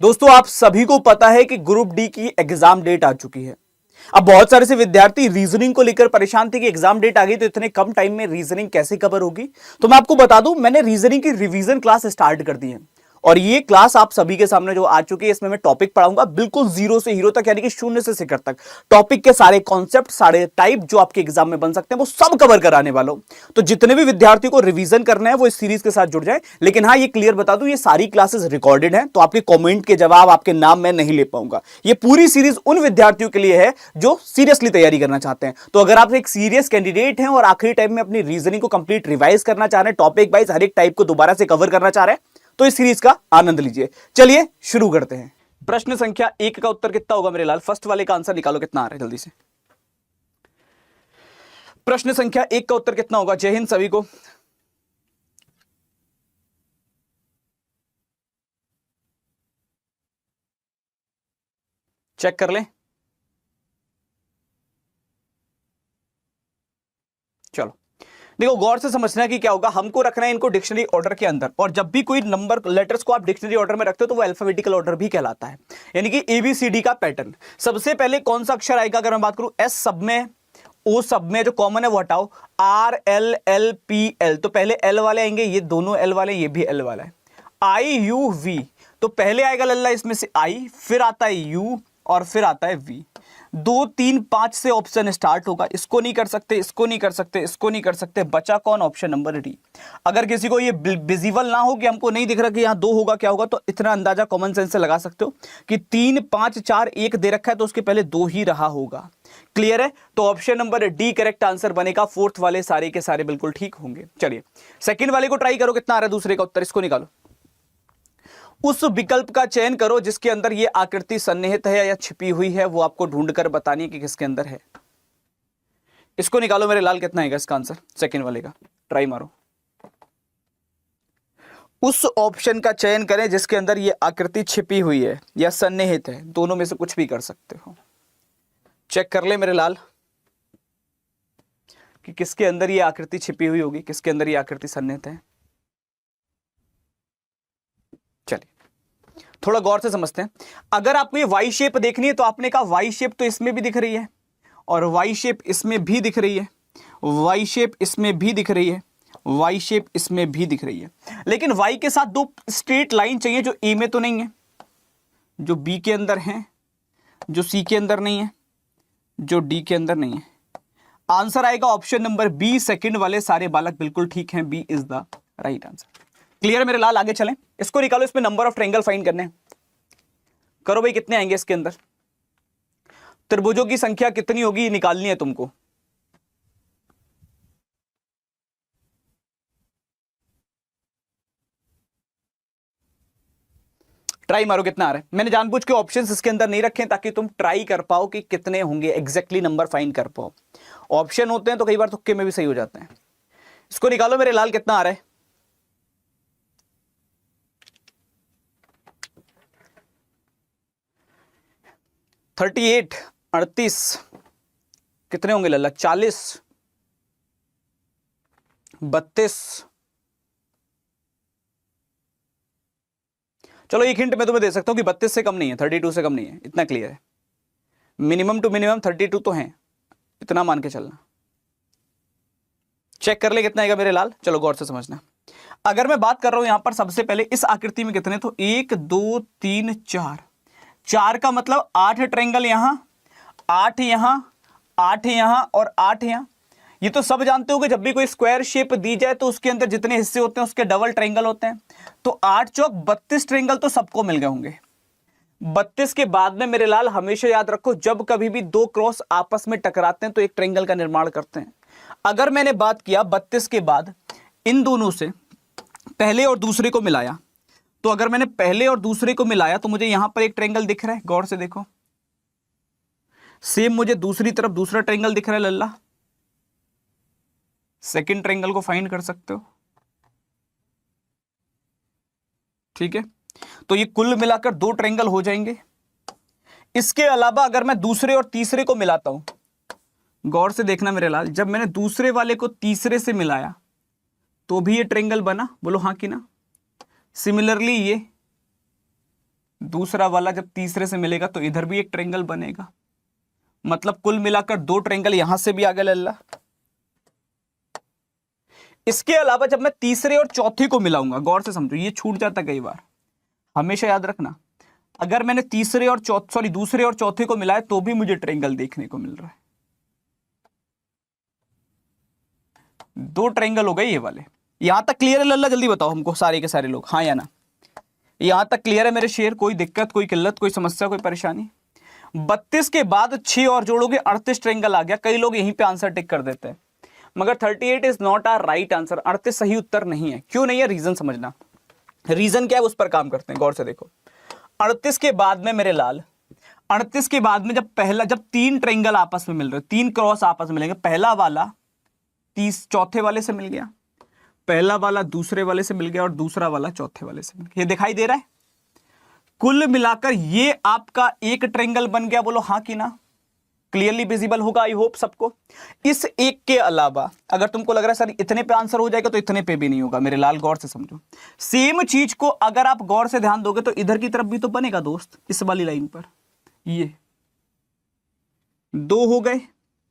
दोस्तों आप सभी को पता है कि ग्रुप डी की एग्जाम डेट आ चुकी है। अब बहुत सारे से विद्यार्थी रीजनिंग को लेकर परेशान थे कि एग्जाम डेट आ गई तो इतने कम टाइम में रीजनिंग कैसे कवर होगी। तो मैं आपको बता दूं, मैंने रीजनिंग की रिवीजन क्लास स्टार्ट कर दी है और ये क्लास आप सभी के सामने जो आ चुकी है, इसमें मैं टॉपिक पढ़ाऊंगा बिल्कुल जीरो से हीरो तक, यानी कि शून्य से शिखर तक। टॉपिक के सारे कॉन्सेप्ट, सारे टाइप जो आपके एग्जाम में बन सकते हैं वो सब कवर कराने वाला हूं। तो जितने भी विद्यार्थियों को रिवीजन करना है वो इस सीरीज के साथ जुड़ जाए। लेकिन हाँ, ये क्लियर बता दूं, ये सारी क्लासेस रिकॉर्डेड हैं, तो आपके कॉमेंट के जवाब, आपके नाम मैं नहीं ले पाऊंगा। ये पूरी सीरीज उन विद्यार्थियों के लिए है जो सीरियसली तैयारी करना चाहते हैं। तो अगर आप एक सीरियस कैंडिडेट हैं और आखिरी टाइम में अपनी रीजनिंग को कंप्लीट रिवाइज करना चाह रहे हैं, टॉपिक वाइज हर एक टाइप को दोबारा से कवर करना चाह रहे हैं, तो इस सीरीज का आनंद लीजिए। चलिए शुरू करते हैं। प्रश्न संख्या 1 का उत्तर कितना होगा मेरे लाल? फर्स्ट वाले का आंसर निकालो, कितना आ रहा है जल्दी से। प्रश्न संख्या 1 का उत्तर कितना होगा? जय हिंद सभी को। चेक कर लें। चलो देखो, गौर से समझना है कि क्या होगा। हमको रखना है इनको डिक्शनरी ऑर्डर के अंदर, और जब भी कोई नंबर लेटर्स को आप डिक्शनरी ऑर्डर में रखते हो तो वो अल्फाबेटिकल ऑर्डर भी कहलाता है, यानी कि एबीसीडी का पैटर्न। सबसे पहले कौन सा अक्षर आएगा? अगर मैं बात करूं एस सब में, ओ सब में, जो कॉमन है वो हटाओ, R L L P L, तो पहले एल वाले आएंगे, ये दोनों एल वाले, ये भी एल वाला है। आई यू वी, तो पहले आएगा लल्ला इसमें से आई, फिर आता है यू और फिर आता है वी। 2 3 5 से ऑप्शन स्टार्ट होगा। इसको नहीं कर सकते, इसको नहीं कर सकते, इसको नहीं कर सकते, बचा कौन? Option number D. अगर किसी को ये विजिबल ना हो कि हमको नहीं दिख रहा कि यहां 2 होगा क्या होगा, तो इतना अंदाजा कॉमन सेंस से लगा सकते हो कि 3 5 4 1 दे रखा है तो उसके पहले 2 ही रहा होगा। क्लियर है? तो option number D correct answer बनेगा। फोर्थ वाले सारे के सारे बिल्कुल ठीक होंगे। चलिए सेकंड वाले को ट्राई करो, कितना आ रहा है दूसरे का उत्तर, इसको निकालो। उस विकल्प का चयन करो जिसके अंदर ये आकृति सन्निहित है या छिपी हुई है, वो आपको ढूंढकर बतानी है कि किसके अंदर है। इसको निकालो मेरे लाल, कितना आएगा इसका आंसर? सेकंड वाले का ट्राई मारो। उस ऑप्शन का चयन करें जिसके अंदर ये आकृति छिपी हुई है या सन्निहित है, दोनों में से कुछ भी कर सकते हो। चेक कर ले मेरे लाल कि किसके अंदर ये आकृति छिपी हुई होगी, किसके अंदर ये आकृति सन्निहित है। चलिए थोड़ा गौर से समझते हैं। अगर आपको ये वाई शेप देखनी है तो आपने कहा वाई शेप तो इसमें भी दिख रही है और वाई शेप इसमें भी दिख रही है, वाई शेप इसमें भी दिख रही है, वाई शेप इसमें भी दिख रही है। लेकिन वाई के साथ 2 स्ट्रेट लाइन चाहिए जो ए में तो नहीं है, जो बी के अंदर है, जो सी के अंदर नहीं है, जो डी के अंदर नहीं है। आंसर आएगा ऑप्शन नंबर बी। सेकंड वाले सारे बालक बिल्कुल ठीक हैं, B is the right answer. Clear है मेरे लाल? आगे चलें। इसको निकालो, इसमें नंबर ऑफ ट्रायंगल फाइंड करने हैं। करो भाई, कितने आएंगे इसके अंदर? त्रिभुजों की संख्या कितनी होगी ये निकालनी है तुमको। ट्राई मारो, कितना आ रहा है। मैंने जानबूझ के ऑप्शंस इसके अंदर नहीं रखे ताकि तुम ट्राई कर पाओ कि कितने होंगे, एग्जैक्टली नंबर फाइंड कर पाओ। ऑप्शन होते हैं तो कई बार तुक्के में भी सही हो जाते हैं। इसको निकालो मेरे लाल, कितना आ रहा है? थर्टी 38 कितने होंगे लल्ला? 40 32। चलो एक हिंट मैं तुम्हें दे सकता हूं कि 32 से कम नहीं है, 32 से कम नहीं है, इतना क्लियर है। मिनिमम टू मिनिमम 32 तो है, इतना मान के चलना। चेक कर ले कितना आएगा मेरे लाल। चलो गौर से समझना। अगर मैं बात कर रहा हूं यहां पर सबसे पहले इस आकृति में कितने, तो 1 2 3 4, 4 का मतलब 8 ट्रायंगल यहां, 8 यहां, 8 यहां और 8 यहां। ये तो सब जानते हो कि जब भी कोई स्क्वायर शेप दी जाए तो उसके अंदर जितने हिस्से होते हैं उसके डबल ट्रायंगल होते हैं। तो 8 चौक 32 ट्रायंगल तो सबको मिल गए होंगे। 32 के बाद में मेरे लाल हमेशा याद रखो, जब कभी भी 2 क्रॉस आपस में टकराते हैं तो एक ट्रायंगल का निर्माण करते हैं। अगर मैंने बात किया 32 के बाद इन दोनों से पहले और दूसरे को मिलाया, तो अगर मैंने पहले और दूसरे को मिलाया तो मुझे यहां पर एक ट्रायंगल दिख रहा है, गौर से देखो। सेम मुझे दूसरी तरफ दूसरा ट्रायंगल दिख रहा है लल्ला। सेकंड ट्रायंगल को फाइंड कर सकते हो, ठीक है। तो ये कुल मिलाकर 2 ट्रायंगल हो जाएंगे। इसके अलावा अगर मैं दूसरे और तीसरे को मिलाता हूं, गौर से देखना मेरे लाल, जब मैंने दूसरे वाले को तीसरे से मिलाया तो भी ये ट्रायंगल बना, बोलो हां कि ना। सिमिलरली दूसरा वाला जब तीसरे से मिलेगा तो इधर भी एक ट्रायंगल बनेगा, मतलब कुल मिलाकर 2 ट्रायंगल यहां से भी आ गए लल्ला। इसके अलावा जब मैं तीसरे और चौथे को मिलाऊंगा, गौर से समझो, ये छूट जाता कई बार, हमेशा याद रखना, अगर मैंने दूसरे और चौथे को मिलाया तो भी मुझे ट्रायंगल देखने को मिल रहा है। 2 ट्रायंगल हो गए ये वाले। यहां तक क्लियर है लल्ला? जल्दी बताओ हमको सारे के सारे लोग, हाँ या ना। यहां तक क्लियर है मेरे शेर? कोई दिक्कत, कोई किल्लत, कोई समस्या, कोई परेशानी? 32 के बाद 6 और जोड़ोगे 38 ट्रायंगल आ गया। कई लोग यहीं पे आंसर टिक कर देते हैं, मगर 38 is not our right answer. 38 सही उत्तर नहीं है। क्यों नहीं है? रीजन समझना। रीजन क्या है उस पर काम करते हैं, गौर से देखो। 38 के बाद में मेरे लाल, 38 के बाद में जब 3 ट्रायंगल आपस में मिल रहे, 3 क्रॉस आपस में मिलेंगे, पहला वाला चौथे वाले से मिल गया, पहला वाला दूसरे वाले से मिल गया और दूसरा वाला चौथे वाले से मिल गया। ये दिखाई दे रहा है? कुल मिलाकर ये आपका एक ट्रायंगल बन गया। बोलो हाँ कि ना? क्लियरली विजिबल होगा आई होप सबको। इस एक के अलावा अगर तुमको लग रहा है सर इतने पे आंसर हो जाएगा, तो इतने पे भी नहीं होगा मेरे लाल, गौर से समझो। सेम चीज को अगर आप गौर से ध्यान दोगे तो इधर की तरफ भी तो बनेगा दोस्त, इस वाली लाइन पर। ये 2 हो गए,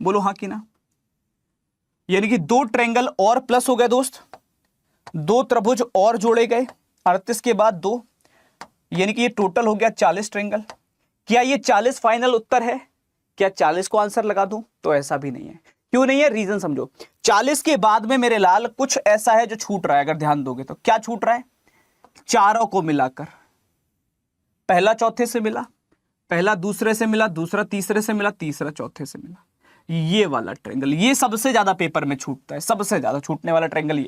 बोलो हाँ कि ना? यानी कि 2 ट्रायंगल और प्लस हो गए दोस्त, 2 त्रिभुज और जोड़े गए 38 के बाद 2, यानी कि ये टोटल हो गया 40 ट्रायंगल। क्या ये 40 फाइनल उत्तर है? क्या 40 को आंसर लगा दूं? तो ऐसा भी नहीं है। क्यों नहीं है? रीजन समझो। 40 के बाद में मेरे लाल कुछ ऐसा है जो छूट रहा है, अगर ध्यान दोगे तो। क्या छूट रहा है? चारों को मिलाकर, पहला चौथे से मिला, पहला दूसरे से मिला, दूसरा तीसरे से मिला, तीसरा चौथे से मिला, ये वाला ट्रायंगल, ये सबसे ज्यादा पेपर में छूटता है। सबसे ज्यादा छूटने वाला ट्रायंगल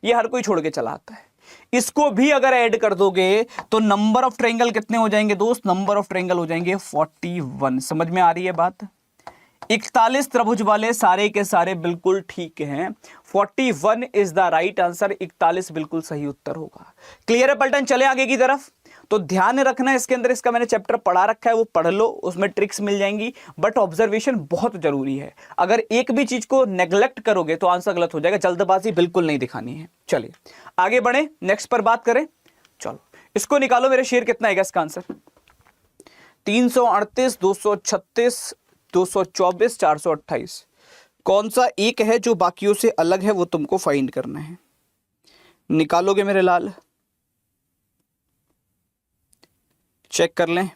ये हर कोई छोड़ के चला आता है। इसको भी अगर ऐड कर दोगे तो नंबर ऑफ ट्रायंगल कितने हो जाएंगे दोस्त? नंबर ऑफ ट्रायंगल हो जाएंगे 41। समझ में आ रही है बात? 41 त्रिभुज वाले सारे के सारे बिल्कुल ठीक हैं। 41 इज द राइट आंसर। 41 बिल्कुल सही उत्तर होगा। क्लियर है पलटन? चले आगे की तरफ। तो ध्यान रखना इसके अंदर, इसका मैंने चैप्टर पढ़ा रखा है, वो पढ़ लो, उसमें ट्रिक्स मिल जाएंगी। बट ऑब्जर्वेशन बहुत जरूरी है। अगर एक भी चीज को नेग्लेक्ट करोगे तो आंसर गलत हो जाएगा। जल्दबाजी बिल्कुल नहीं दिखानी है। चलिए आगे बढ़े, नेक्स्ट पर बात करें। चलो इसको निकालो मेरे शेर, कितना आएगा इसका आंसर? 338, 236, 224, 428। कौन सा एक है जो बाकियों से अलग है, वो तुमको फाइंड करना है। निकालोगे मेरे लाल? चेक कर लें।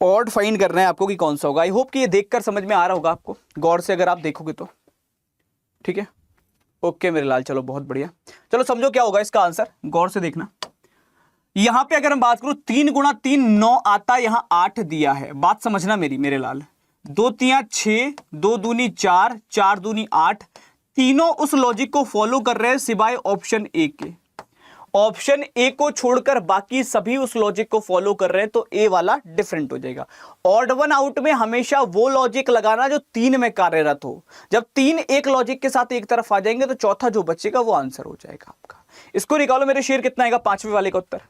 ऑड फाइंड करना है आपको कि कौन सा होगा। आई होप कि ये देखकर समझ में आ रहा होगा आपको, गौर से अगर आप देखोगे तो। ठीक है, ओके मेरे लाल, चलो बहुत बढ़िया। चलो समझो क्या होगा इसका आंसर, गौर से देखना। यहां पे अगर हम बात करूं 3 गुणा 3 9 आता है, यहां 8 दिया है। बात समझना मेरे लाल। 2 3 6, 2 दूनी 4, 4 दूनी 8। तीनों उस लॉजिक को फॉलो कर रहे हैं सिवाय ऑप्शन ए के। ऑप्शन ए को छोड़कर बाकी सभी उस लॉजिक को फॉलो कर रहे हैं, तो ए वाला डिफरेंट हो जाएगा। ऑड वन आउट में हमेशा वो लॉजिक लगाना जो 3 में कार्यरत हो। जब 3 एक लॉजिक के साथ एक तरफ आ जाएंगे तो चौथा जो बचेगा वो आंसर हो जाएगा आपका। इसको निकालो मेरे शेर, कितना आएगा 5वें वाले का उत्तर?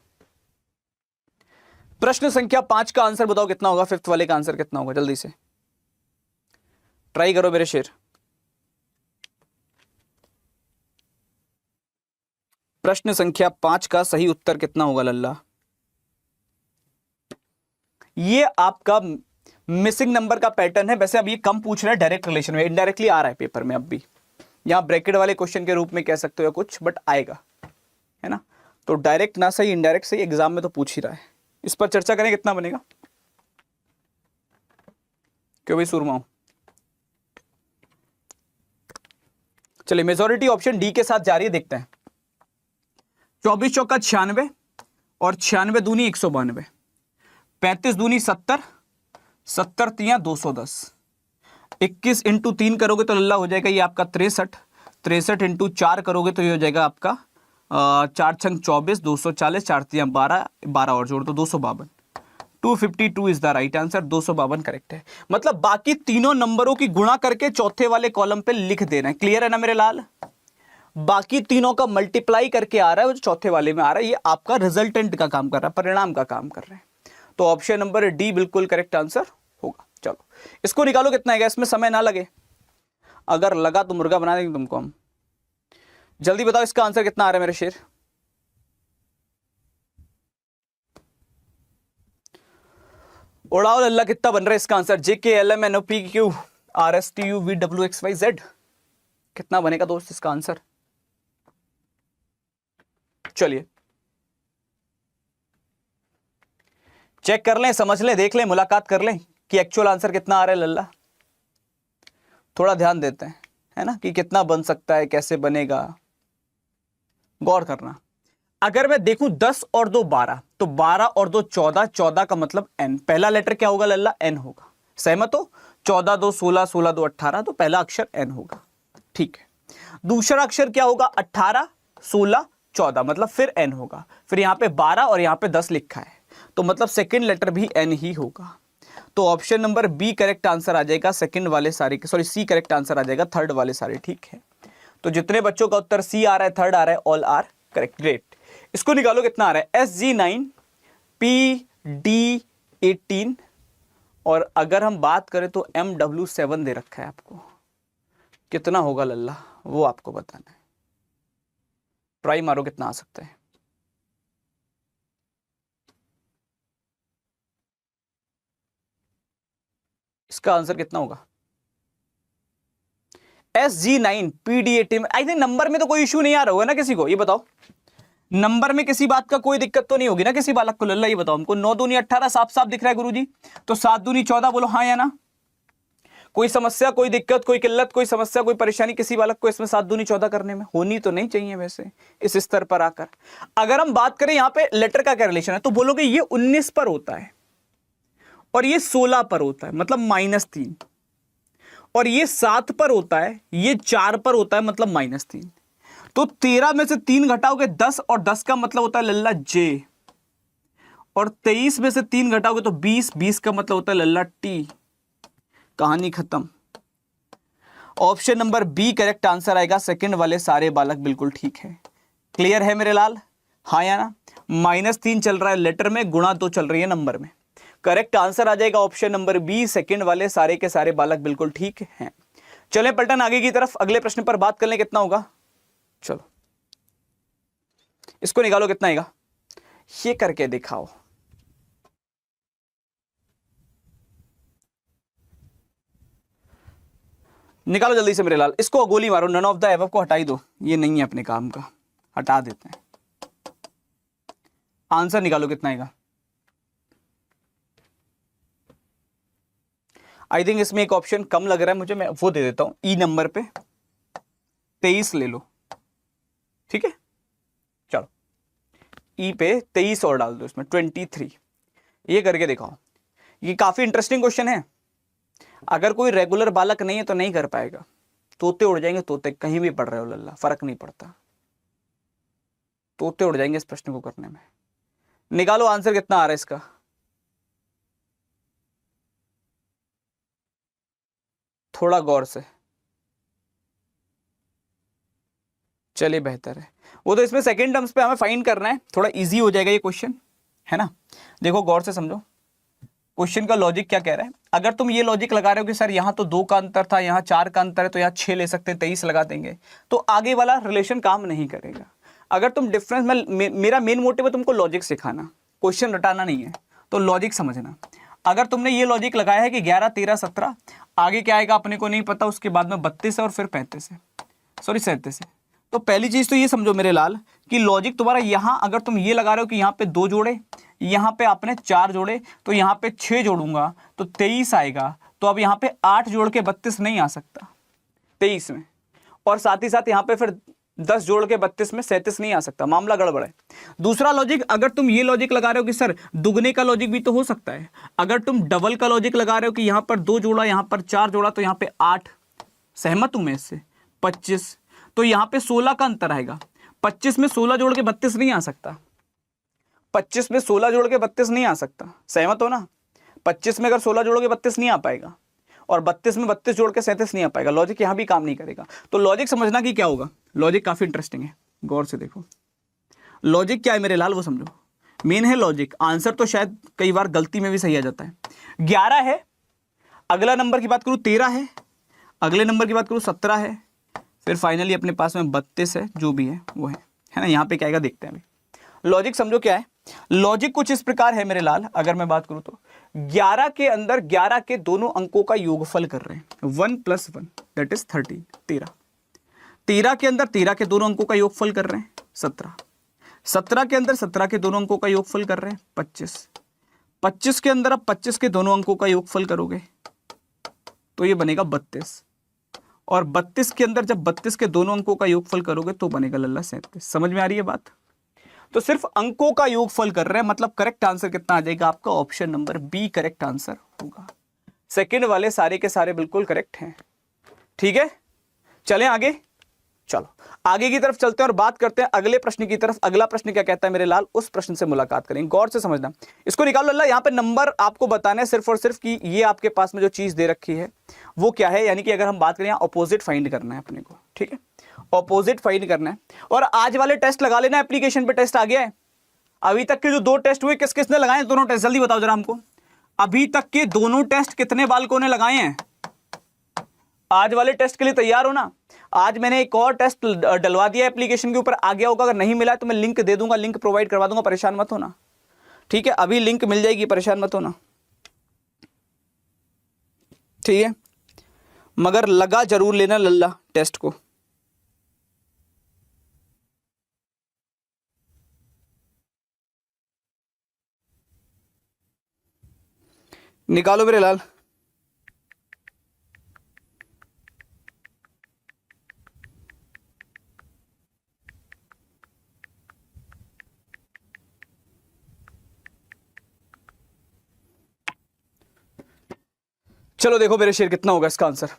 प्रश्न संख्या 5 का आंसर बताओ कितना होगा। 5th वाले का आंसर कितना होगा? जल्दी से ट्राई करो मेरे शेर। प्रश्न संख्या 5 का सही उत्तर कितना होगा लल्ला? ये आपका मिसिंग नंबर का पैटर्न है। वैसे अब ये कम पूछ रहा है डायरेक्ट रिलेशन में, इनडायरेक्टली आ रहा है पेपर में। अब भी यहां ब्रैकेट वाले क्वेश्चन के रूप में कह सकते हो या कुछ, बट आएगा, है ना? तो डायरेक्ट ना सही, इनडायरेक्ट सही, एग्जाम में तो पूछ ही रहा है। इस पर चर्चा करें, कितना बनेगा? क्यों भाई सुरमाओ? चलिए मेजॉरिटी ऑप्शन डी के साथ जा रही है, देखते हैं। 24 चौका 96 और 96 दूनी 192, 35 दूनी 70, 70 तियां 210, 21 इंटू 3 करोगे तो लल्ला हो जाएगा ये आपका 63, 63 इंटू 4 करोगे तो ये हो जाएगा आपका 4 छंग 24, 240, 4 तियां 12, 12 और जोड़ दो 252। 252 is the right answer. 252 correct है। मतलब बाकी तीनों नंबरों की गुणा करके चौथे वाले कॉलम पे लिख देना है। क्लियर है ना मेरे लाल? बाकी तीनों का मल्टीप्लाई करके आ रहा है, जो चौथे वाले में आ रहा है, ये आपका रिजल्टेंट का काम कर रहा है, परिणाम का काम कर रहा है। तो ऑप्शन नंबर डी बिल्कुल करेक्ट आंसर होगा। चलो इसको निकालो, कितना आएगा? इसमें समय ना लगे। अगर लगा तो मुर्गा बना देंगे तुमको हम। जल्दी बताओ इसका आंसर कितना आ रहा है मेरे शेर। उड़ाओ लल्ला, कितना बन रहा है इसका answer? J K L M N O P Q R S T U V W X Y Z, कितना बनेगा दोस्त इसका आंसर? चलिए चेक कर लें, समझ लें, देख लें, मुलाकात कर लें कि एक्चुअल आंसर कितना आ रहा है लल्ला। थोड़ा ध्यान देते हैं, है ना, कि कितना बन सकता है, कैसे बनेगा, गौर करना। अगर मैं देखूं 10 और 2 12, तो 12 और 2 14, 14 का मतलब n। पहला लेटर क्या होगा लल्ला? n होगा। सहमत हो? 14 2 16, 16 2 18, तो पहला अक्षर n होगा। ठीक है। दूसरा अक्षर क्या होगा? 18 16 14, मतलब फिर n होगा। फिर यहां पे 12 और यहां पे 10 लिखा है, तो मतलब सेकंड लेटर भी n ही होगा। तो option number B correct answer आ जाएगा, सेकंड वाले सारे, सॉरी सी करेक्ट आंसर आ जाएगा, थर्ड वाले सारे। ठीक है, तो जितने बच्चों का उत्तर सी आ रहा है, थर्ड आ रहा है, ऑल आर करेक्ट। ग्रेट। इसको निकालो कितना आ रहा है? SG9 PD18, और अगर हम बात करें तो MW7 दे रखा है आपको। कितना होगा लल्ला वो आपको बताना है। ट्राई मारो कितना आ सकता है। इसका आंसर कितना होगा? SG9 PD18। I think number में तो कोई इश्यू नहीं आ रहा होगा ना किसी को, ये बताओ। नंबर में किसी बात का कोई दिक्कत तो नहीं होगी ना किसी बालक को लल्ला? ये बताओ हमको। 9 दूनी 18 साफ साफ दिख रहा है गुरुजी, तो 7 दूनी 14, बोलो हाँ या ना। कोई समस्या, कोई दिक्कत, कोई किल्लत, कोई समस्या, कोई परेशानी किसी बालक को इसमें 7 दूनी 14 करने में? होनी तो नहीं चाहिए वैसे इस स्तर पर आकर। अगर हम बात करें यहाँ पे लेटर का क्या रिलेशन है, तो बोलोगे ये 19 पर होता है और ये 16 पर होता है, मतलब -3, और ये 7 पर होता है, ये 4 पर होता है, मतलब -3। तो 13 में से 3 घटाओगे 10, और 10 का मतलब होता है लल्ला जे, और 23 में से 3 घटाओगे तो 20, 20 का मतलब होता है लल्ला टी। कहानी खत्म। Option number B correct answer आएगा, सेकंड वाले सारे बालक बिल्कुल ठीक है। क्लियर है मेरे लाल, हाँ या ना? -3 चल रहा है लेटर में, गुणा 2 चल रही है नंबर में। करेक्ट आंसर आ जाएगा ऑप्शन नंबर बी, सेकंड वाले सारे के सारे बालक बिल्कुल ठीक हैं। चलें पलटन आगे की तरफ, अगले प्रश्न पर बात कर लें। कितना होगा? चलो इसको निकालो, कितना आएगा ये करके दिखाओ। निकालो जल्दी से मेरे लाल, इसको गोली मारो, नन ऑफ द एबव को हटाई दो, ये नहीं है अपने काम का, हटा देते हैं। आंसर निकालो कितना आएगा। आई थिंक इसमें एक ऑप्शन कम लग रहा है मुझे, मैं वो दे देता हूं। ई नंबर पे 23 ले लो, ठीक है। चलो ई पे 23 और डाल दो इसमें, 23। ये करके दिखाओ। ये काफी इंटरेस्टिंग क्वेश्चन है। अगर कोई रेगुलर बालक नहीं है तो नहीं कर पाएगा। तोते उड़ जाएंगे, तोते कहीं भी पढ़ रहे हो लल्ला, फर्क नहीं पड़ता, तोते उड़ जाएंगे इस प्रश्न को करने में। निकालो आंसर कितना आ रहा है इसका। थोड़ा गौर से, चलिए बेहतर है। वो तो इसमें सेकंड टर्म्स पे हमें फाइंड करना है, थोड़ा इजी हो जाएगा ये क्वेश्चन, है ना। देखो गौर से समझो क्वेश्चन का लॉजिक क्या कह रहा है। अगर तुम ये लॉजिक लगा रहे हो कि सर यहाँ तो 2 का अंतर था, यहाँ 4 का अंतर है, तो यहाँ 6 ले सकते हैं, 23 लगा देंगे, तो आगे वाला रिलेशन काम नहीं करेगा। अगर तुम डिफरेंस में, मेरा मेन मोटिव है तुमको लॉजिक सिखाना, क्वेश्चन रटाना नहीं है, तो लॉजिक समझना। अगर तुमने ये लॉजिक लगाया है कि 11 13 17, आगे क्या आएगा अपने को नहीं पता, उसके बाद में 32 है और फिर 35 है, सॉरी 37 है। तो पहली चीज तो ये समझो मेरे लाल कि लॉजिक तुम्हारा यहाँ, अगर तुम ये लगा रहे हो कि यहाँ पे 2 जोड़े, यहाँ पे आपने 4 जोड़े, तो यहाँ पे 6 जोड़ूंगा तो 23 आएगा। तो अब यहाँ पे 8 जोड़ के 32 नहीं आ सकता 23 में, और साथ ही साथ यहाँ पे फिर 10 जोड़ के 32 में 37 नहीं आ सकता, मामला गड़बड़ है। दूसरा लॉजिक, अगर तुम ये लॉजिक लगा रहे हो कि सर दुगने का लॉजिक भी तो हो सकता है, अगर तुम डबल का लॉजिक लगा रहे हो कि यहाँ पर 2 जोड़ा, यहाँ पर 4 जोड़ा, तो यहाँ पे 8, सहमत हूं मैं इससे, 25, तो यहाँ पे 16 का अंतर आएगा। 25 में 16 जोड़ के 32 नहीं आ सकता, 25 में 16 जोड़ के 32 नहीं आ सकता, सहमत हो ना। 25 में अगर 16 जोड़ के 32 नहीं आ पाएगा, और 32 में 32 जोड़ के 37 नहीं आ पाएगा, लॉजिक यहां भी काम नहीं करेगा। तो लॉजिक समझना कि क्या होगा। लॉजिक काफी इंटरेस्टिंग है, गौर से देखो लॉजिक क्या है मेरे लाल, वो समझो। मेन है लॉजिक, आंसर तो शायद कई बार गलती में भी सही आ जाता है। 11 है, अगला नंबर की बात करूं 13 है, अगले नंबर की बात करूँ 17 है, फिर फाइनली अपने पास में 32 है, जो भी है वो है ना। यहाँ पे क्या आएगा देखते हैं अभी। लॉजिक समझो क्या है, लॉजिक कुछ इस प्रकार है मेरे लाल। अगर मैं बात करूं तो 11 के अंदर 11 के दोनों अंकों का योगफल कर रहे हैं, 1 + 1 दैट इज 13, 13। 13 के अंदर 13 के दोनों अंकों का योगफल कर रहे हैं 17। 17 के अंदर 17 के दोनों अंकों का योगफल कर रहे हैं 25। 25 के अंदर अब 25 के दोनों अंकों का योगफल करोगे तो ये बनेगा 32। और 32 के अंदर जब 32 के दोनों अंकों का योगफल करोगे तो बनेगा लल्ला 37। समझ में आ रही है बात? तो सिर्फ अंकों का योगफल कर रहे हैं, मतलब करेक्ट आंसर कितना आ जाएगा आपका? Option number B correct answer होगा। सेकंड वाले सारे के सारे बिल्कुल करेक्ट हैं। ठीक है, चलें आगे। चलो आगे की तरफ चलते हैं और बात करते हैं अगले प्रश्न की तरफ। अगला प्रश्न क्या कहता है मेरे लाल, उस प्रश्न से मुलाकात करेंगे। गौर से समझना, इसको निकालो लल्ला। यहां पे नंबर आपको बताना है सिर्फ और सिर्फ कि ये आपके पास में जो चीज दे रखी है वो क्या है, यानी कि अगर हम बात करें यहां ऑपोजिट फाइंड करना है अपने को। ठीक है, ऑपोजिट फाइंड करना है। और आज वाले टेस्ट लगा लेना, एप्लीकेशन पे टेस्ट आ गया है। अभी तक के जो 2 टेस्ट हुए किस किसने लगाए दोनों टेस्ट, जल्दी बताओ जरा हमको। अभी तक के दोनों टेस्ट कितने बालकों ने लगाए हैं? आज वाले टेस्ट के लिए तैयार हो ना? आज मैंने एक और टेस्ट डलवा दिया एप्लीकेशन के ऊपर, आ गया होगा। अगर नहीं मिला तो मैं लिंक दे दूंगा, लिंक प्रोवाइड करवा दूंगा, परेशान मत होना। ठीक है, अभी लिंक मिल जाएगी, परेशान मत होना। ठीक है, मगर लगा जरूर लेना लल्ला टेस्ट को। निकालो मेरे लाल। चलो देखो मेरे शेर कितना होगा इसका आंसर,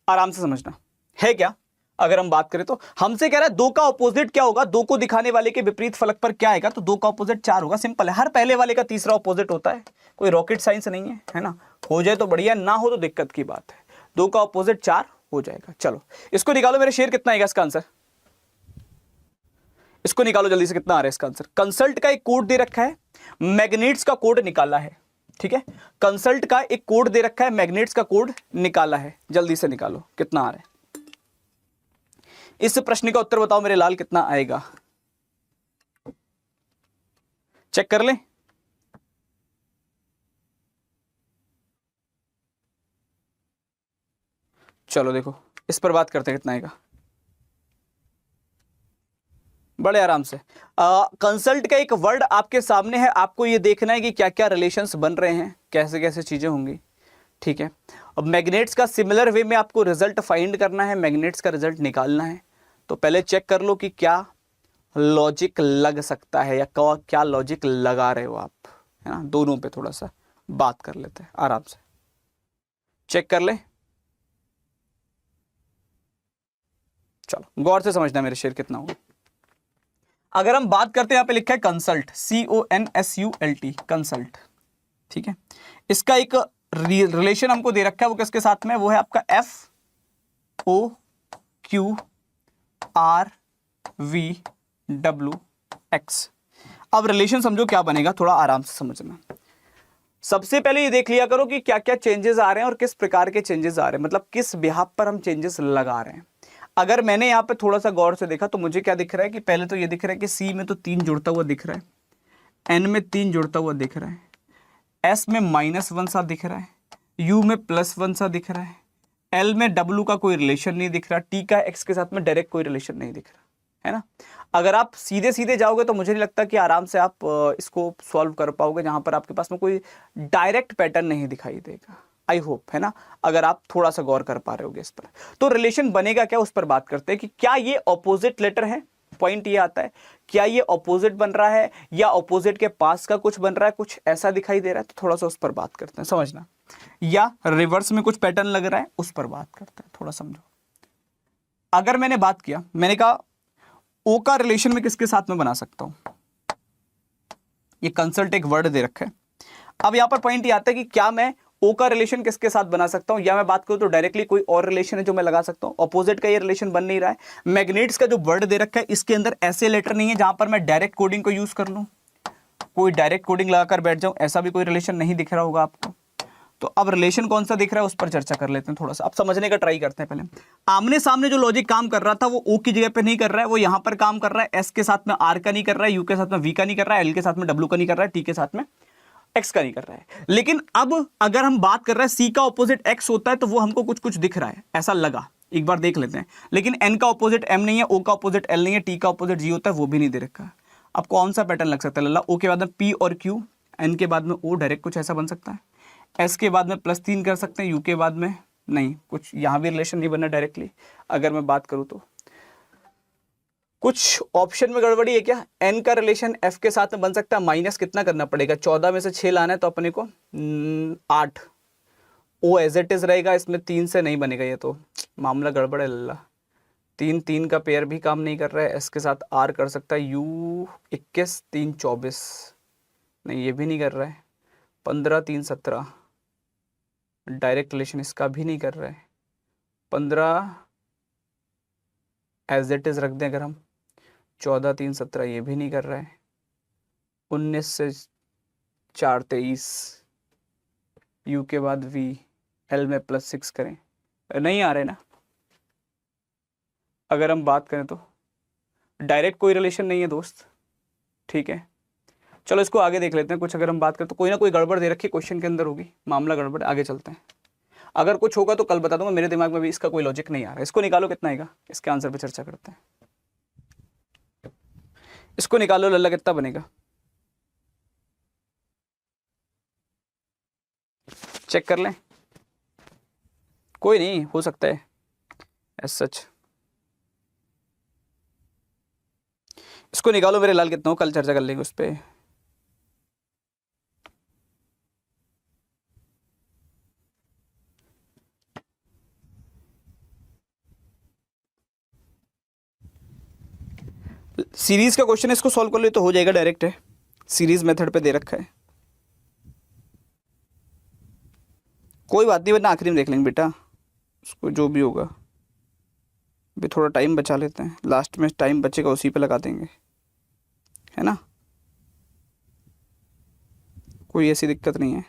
आराम से समझना है क्या। अगर हम बात करें तो हमसे कह रहा है 2 का ऑपोजिट क्या होगा, 2 को दिखाने वाले के विपरीत फलक पर क्या आएगा, तो 2 का ऑपोजिट 4 होगा। सिंपल है, हर पहले वाले का तीसरा ऑपोजिट होता है, कोई रॉकेट साइंस नहीं है, है ना। हो जाए तो बढ़िया, ना हो तो दिक्कत की बात है। 2 का ऑपोजिट 4 हो जाएगा। चलो इसको निकालो मेरे शेर, कितना आएगा इसका आंसर, इसको निकालो जल्दी से, कितना आ रहा है इसका आंसर। कंसल्ट का एक कोड दे रखा है, मैग्नेट्स का कोड निकाला है। ठीक है, कंसल्ट का एक कोड दे रखा है, मैग्नेट्स का कोड निकाला है, जल्दी से निकालो कितना आ रहा है। इस प्रश्न का उत्तर बताओ मेरे लाल, कितना आएगा, चेक कर लें। चलो देखो इस पर बात करते हैं, कितना आएगा बड़े आराम से। कंसल्ट का एक वर्ड आपके सामने है, आपको ये देखना है कि क्या क्या रिलेशंस बन रहे हैं, कैसे कैसे चीजें होंगी। ठीक है, अब मैग्नेट्स का सिमिलर वे में आपको रिजल्ट फाइंड करना है, मैग्नेट्स का रिजल्ट निकालना है। तो पहले चेक कर लो कि क्या लॉजिक लग सकता है, या क्या लॉजिक लगा रहे हो आप, है ना। दोनों पे थोड़ा सा बात कर लेते हैं, आराम से चेक कर ले। चलो गौर से समझना मेरे शेर, कितना होगा। अगर हम बात करते हैं, यहां पे लिखा है कंसल्ट, CONSULT, कंसल्ट। ठीक है, इसका एक रिलेशन हमको दे रखा है, वो किसके साथ में, वो है आपका FOQRVWX। अब रिलेशन समझो क्या बनेगा, थोड़ा आराम से समझना। सबसे पहले ये देख लिया करो कि क्या क्या चेंजेस आ रहे हैं और किस प्रकार के चेंजेस आ रहे हैं, मतलब किस बिहाफ पर हम चेंजेस लगा रहे हैं। अगर मैंने यहाँ पे थोड़ा सा गौर से देखा तो मुझे क्या दिख रहा है कि पहले तो ये दिख रहा है कि C में तो 3 जुड़ता हुआ दिख रहा है, N में 3 जुड़ता हुआ दिख रहा है, S में -1 सा दिख रहा है, U में +1 सा दिख रहा है, L में W का कोई रिलेशन नहीं दिख रहा, T का X के साथ में डायरेक्ट कोई रिलेशन नहीं दिख रहा, है ना। अगर आप सीधे सीधे जाओगे तो मुझे नहीं लगता कि आराम से आप इसको सॉल्व कर पाओगे, जहां पर आपके पास में कोई डायरेक्ट पैटर्न नहीं दिखाई देगा। आई होप, है ना, अगर आप थोड़ा सा गौर कर पा रहे होगे इस पर। तो रिलेशन बनेगा क्या, उस पर बात करते हैं कि क्या ये ऑपोजिट लेटर है। पॉइंट ये आता है, क्या ये ऑपोजिट बन रहा है या ऑपोजिट के पास का कुछ बन रहा है, कुछ ऐसा दिखाई दे रहा है, तो थोड़ा सा उस पर बात करते हैं, समझना। या रिवर्स में कुछ पैटर्न लग रहा है, उस पर बात करते हैं, थोड़ा समझो। अगर मैंने बात किया, मैंने कहा ओ का रिलेशन में किसके साथ में बना सकता हूं, ये कंसल्ट एक वर्ड दे रखा है। अब यहां पर पॉइंट ये आता है कि क्या मैं ओ का रिलेशन किसके साथ बना सकता हूं, या मैं बात करूं तो डायरेक्टली कोई और रिलेशन है जो मैं लगा सकता हूं। ऑपोजिट का ये रिलेशन बन नहीं रहा है। मैग्नेट्स का जो वर्ड दे रखा है, इसके अंदर ऐसे लेटर नहीं है जहां पर मैं डायरेक्ट कोडिंग को यूज कर लूं, कोई डायरेक्ट कोडिंग लगाकर बैठ जाऊं, ऐसा भी कोई रिलेशन नहीं दिख रहा होगा आपको। तो अब रिलेशन कौन सा दिख रहा है उस पर चर्चा कर लेते हैं थोड़ा सा, अब समझने का ट्राई करते हैं। पहले आमने सामने जो लॉजिक काम कर रहा था वो ओ की जगह पे नहीं कर रहा है, वो यहां पर काम कर रहा है। एस के साथ में आर का नहीं कर रहा है, यू के साथ में वी का नहीं कर रहा है, एल के साथ में डब्ल्यू का नहीं कर रहा है, टी के साथ में एक्स का नहीं कर रहा है। लेकिन अब अगर हम बात कर रहे हैं सी का ऑपोजिट एक्स होता है तो वो हमको कुछ कुछ दिख रहा है, ऐसा लगा, एक बार देख लेते हैं। लेकिन एन का ऑपोजिट एम नहीं है, ओ का ऑपोजिट एल नहीं है, टी का ऑपोजिट जी होता है, वो भी नहीं दे रखा। अब कौन सा पैटर्न लग सकता है लल्ला? ओ के बाद में पी और क्यू, एन के बाद में ओ, डायरेक्ट कुछ ऐसा बन सकता है। एस के बाद में +3 कर सकते हैं, यू के बाद में नहीं, कुछ यहां भी रिलेशन नहीं बनना डायरेक्टली। अगर मैं बात करूं तो कुछ ऑप्शन में गड़बड़ी है क्या? एन का रिलेशन एफ के साथ में बन सकता है, माइनस कितना करना पड़ेगा? 14 में से 6 लाना है तो अपने को 8। ओ एज इट इज रहेगा, इसमें 3 से नहीं बनेगा, ये तो मामला गड़बड़ है लल्ला। 3 का पेयर भी काम नहीं कर रहा है। एस के साथ आर कर सकता है, यू 21 3 24, नहीं ये भी नहीं कर रहा है। 15 3 17, डायरेक्ट रिलेशन इसका भी नहीं कर रहा है। 15 एज इट इज रख दें अगर हम, 14 3 17, ये भी नहीं कर रहा है। 19 से 4 23, यू के बाद वी, एल में +6 करें, नहीं आ रहे ना। अगर हम बात करें तो डायरेक्ट कोई रिलेशन नहीं है दोस्त, ठीक है। चलो इसको आगे देख लेते हैं। कुछ अगर हम बात करें तो कोई ना कोई गड़बड़ दे रखी क्वेश्चन के अंदर होगी, मामला गड़बड़, आगे चलते हैं। अगर कुछ होगा तो कल बता दूंगा, मेरे दिमाग में भी इसका कोई लॉजिक नहीं आ रहा है। इसको निकालो कितना आएगा, इसके आंसर पे चर्चा करते हैं। इसको निकालो लल्ला, कितना बनेगा चेक कर लें, कोई नहीं, हो सकता है एज सच। इसको निकालो मेरे लाल, कितना हो, कल चर्चा कर लेंगे उस पर। सीरीज का क्वेश्चन है, इसको सॉल्व कर ले तो हो जाएगा, डायरेक्ट है, सीरीज मेथड पे दे रखा है। कोई बात नहीं, वरना आखिरी में देख लेंगे बेटा, उसको जो भी होगा। अभी थोड़ा टाइम बचा लेते हैं, लास्ट में टाइम बचेगा उसी पे लगा देंगे, है ना, कोई ऐसी दिक्कत नहीं है।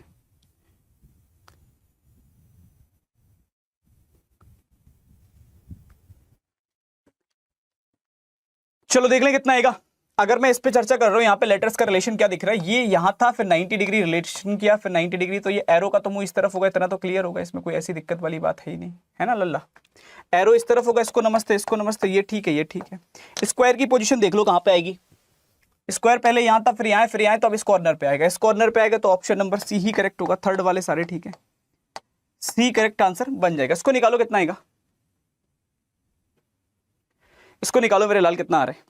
चलो देख लें कितना आएगा। अगर मैं इस पे चर्चा कर रहा हूँ, यहाँ पे लेटर्स का रिलेशन क्या दिख रहा है, ये यहाँ था, फिर 90 डिग्री रिलेशन किया, फिर 90 डिग्री, तो ये एरो का तो मुंह इस तरफ होगा, इतना तो क्लियर होगा, इसमें कोई ऐसी दिक्कत वाली बात है ही नहीं, है ना लल्ला। एरो इस तरफ होगा, इसको नमस्ते, इसको नमस्ते, ये ठीक है, ये ठीक है। स्क्वायर की पोजीशन देख लो कहाँ पे आएगी। स्क्वायर पहले यहाँ था, फिर यहाँ, फिर यहाँ, तो अब इस कॉर्नर पे आएगा। इस कॉर्नर पे आएगा तो ऑप्शन नंबर सी ही करेक्ट होगा, थर्ड वाले सारे ठीक है, सी करेक्ट आंसर बन जाएगा। इसको निकालो कितना आएगा, इसको निकालो मेरे लाल, कितना आ रहा है।